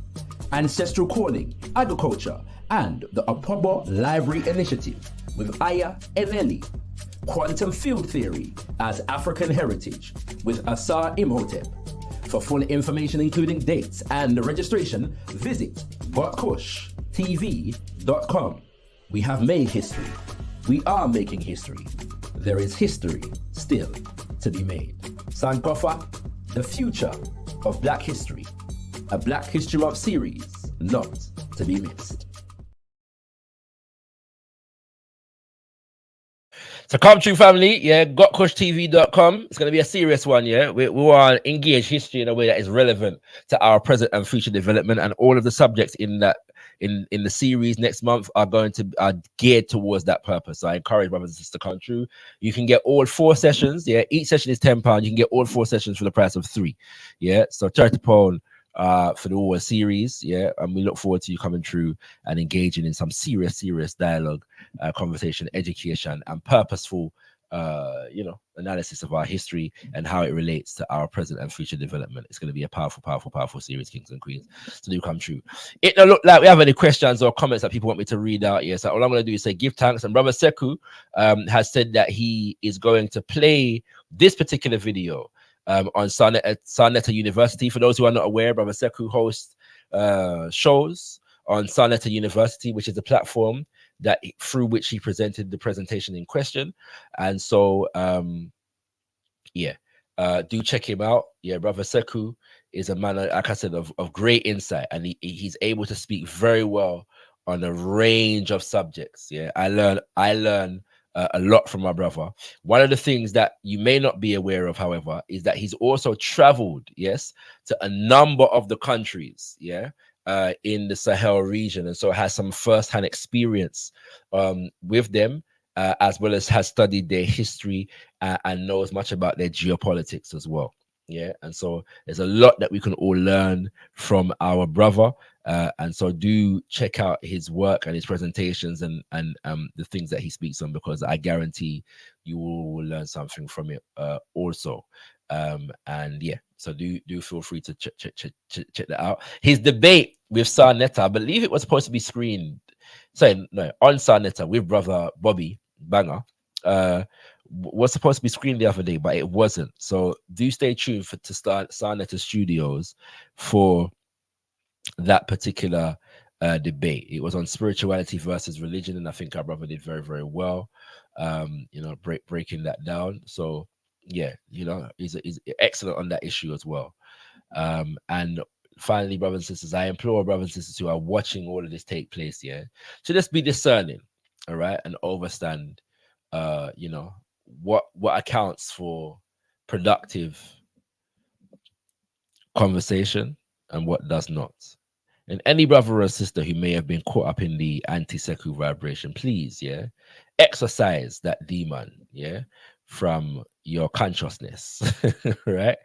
Ancestral Calling, Agriculture, and the Opobo Library Initiative with Aya Eneli. Quantum Field Theory as African Heritage with Asar Imhotep. For full information including dates and registration, visit gotkushtv.com. We have made history. We are making history. There is history still to be made. ShakaRa, The Future of Black History, a Black History Month series not to be missed. So come true, family. Yeah, gotkushtv.com. It's going to be a serious one. Yeah, we want to engage history in a way that is relevant to our present and future development, and all of the subjects in that in the series next month are geared towards that purpose. So I encourage brothers and sisters to come true. You can get all 4 sessions. Yeah, each session is £10. You can get all 4 sessions for the price of 3. Yeah, so £30 for the whole series. Yeah, and we look forward to you coming through and engaging in some serious dialogue, conversation, education, and purposeful analysis of our history and how it relates to our present and future development. It's going to be a powerful series, kings and queens. So do come true. It don't look like we have any questions or comments that people want me to read out. Yes, so all I'm going to do is say give thanks. And Brother Sekou has said that he is going to play this particular video on Sarnetta University. For those who are not aware, Brother Sekou hosts shows on Sarnetta University, which is a platform that through which he presented the presentation in question. And so do check him out. Yeah, Brother Sekou is a man, like I said, of great insight, and he's able to speak very well on a range of subjects. Yeah, I learn a lot from my brother. One of the things that you may not be aware of, however, is that he's also traveled, yes, to a number of the countries, yeah, in the Sahel region, and so has some first-hand experience with them, as well as has studied their history and knows much about their geopolitics as well. Yeah, and so there's a lot that we can all learn from our brother, And so do check out his work and his presentations and the things that he speaks on, because I guarantee you will learn something from it also. And yeah, so do feel free to check that out. His debate with Sarnetta, I believe it was supposed to be screened, on Sarnetta with brother Bobby Banger, was supposed to be screened the other day, but it wasn't. So do stay tuned to start Sarnetta Studios for that particular debate. It was on spirituality versus religion, and I think our brother did very, very well, breaking that down. So yeah, he's excellent on that issue as well. And finally, brothers and sisters, I implore brothers and sisters who are watching all of this take place, to just be discerning, all right, and understand, what accounts for productive conversation and what does not. And any brother or sister who may have been caught up in the anti-Sekou vibration, please, exercise that demon, from your consciousness, right?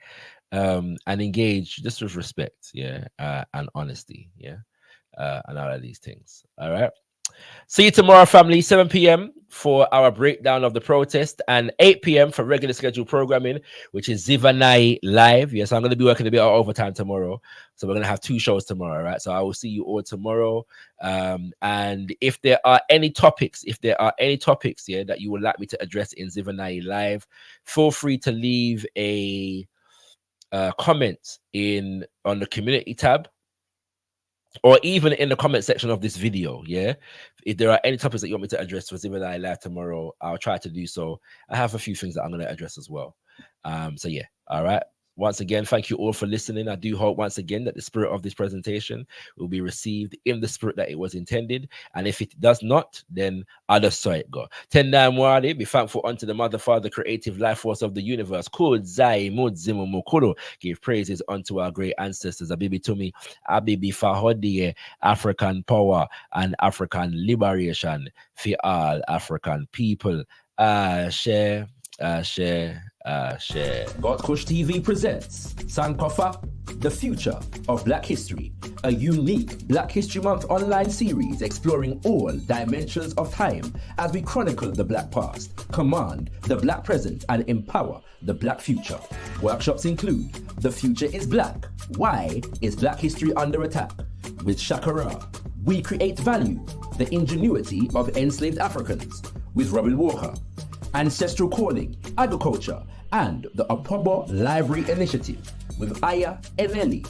And engage just with respect, and honesty, and all of these things. All right. See you tomorrow, family, 7 p.m. for our breakdown of the protest, and 8 p.m. for regular scheduled programming, which is Zivanai Live. Yes, I'm going to be working a bit of overtime tomorrow, so we're going to have 2 shows tomorrow, right? So I will see you all tomorrow. And if there are any topics, that you would like me to address in Zivanai Live, feel free to leave a comment on the community tab, or even in the comment section of this video. If there are any topics that you want me to address for Zivanai Live tomorrow, I'll try to do so. I have a few things that I'm going to address as well. So yeah, all right. Once again, thank you all for listening. I do hope once again that the spirit of this presentation will be received in the spirit that it was intended. And if it does not, then I just saw it go. 10-9 be thankful unto the Mother, Father, creative life force of the universe. Give praises unto our great ancestors. Abibi Tumi, Abibi Fahodie, African power and African liberation for all African people. Share. gotkushTV presents ShakaRa, The Future of Black History, a unique Black History Month online series exploring all dimensions of time as we chronicle the Black past, command the Black present, and empower the Black future. Workshops include The Future is Black. Why is Black history under attack? With ShakaRa, We Create Value, the ingenuity of enslaved Africans. With Robin Walker, Ancestral Calling, Agriculture, and the Apobo Library Initiative with Aya Eneli.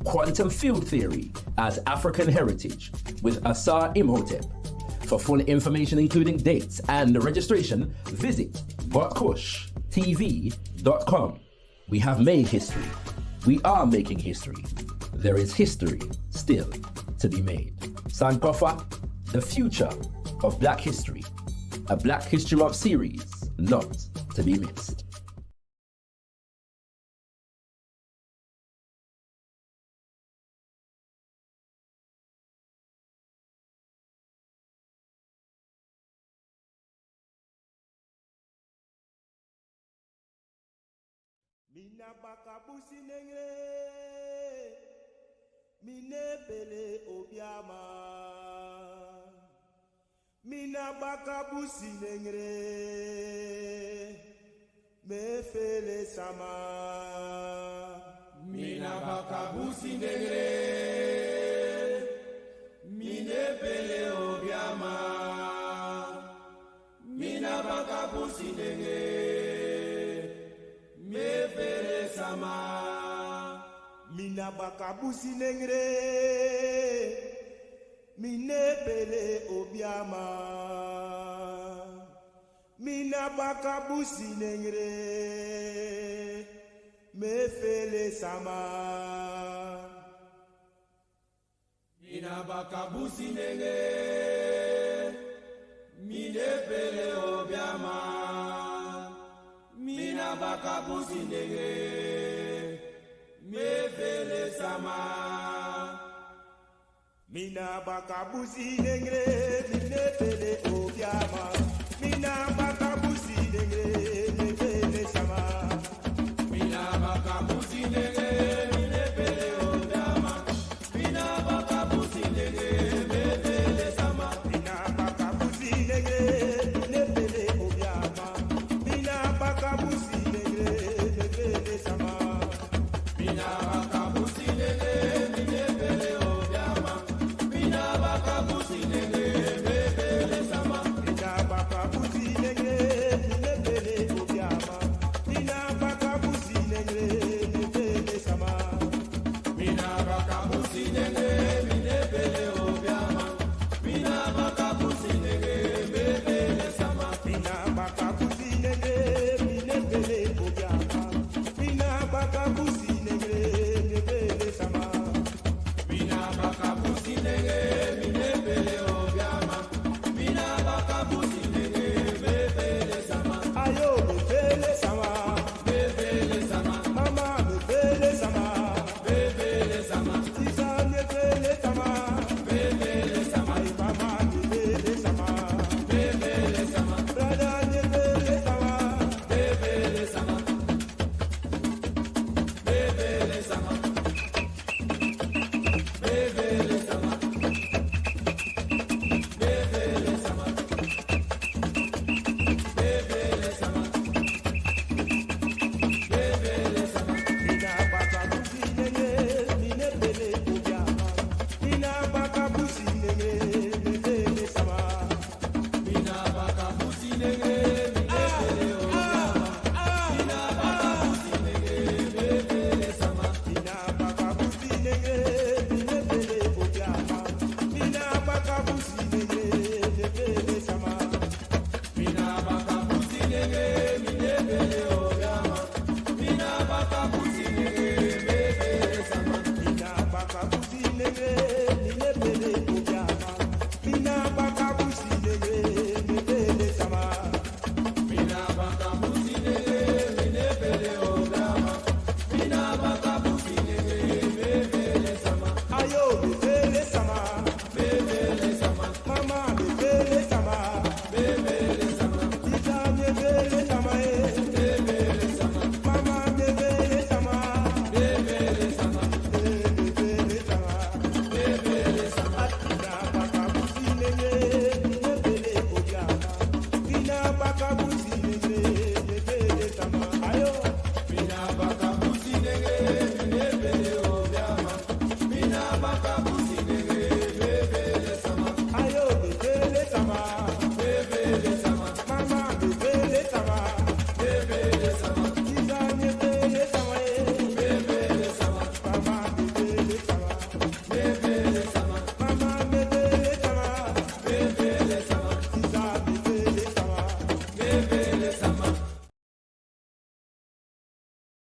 Quantum Field Theory as African Heritage with Asar Imhotep. For full information, including dates and registration, visit gotkushTV.com. We have made history. We are making history. There is history still to be made. ShakaRa, The Future of Black History. A Black History Month series not to be missed. Mina bakabusi nengre, mine bele obiama. Mina bakabusi nengre, me fele sama. Mina bakabusi nengre, mine bele obiama. Mina bakabusi nengre, me fele sama. Mina bakabusi nengre, mine bele obiama. Mina bakabusi nengre, me fele sama. Mina bakabusi nengre, mine bele obiama. Mina bakabusi nengre, me fele sama. Mina bakabusi nengre, mine bele obiama. Mina bakabusi nengre, me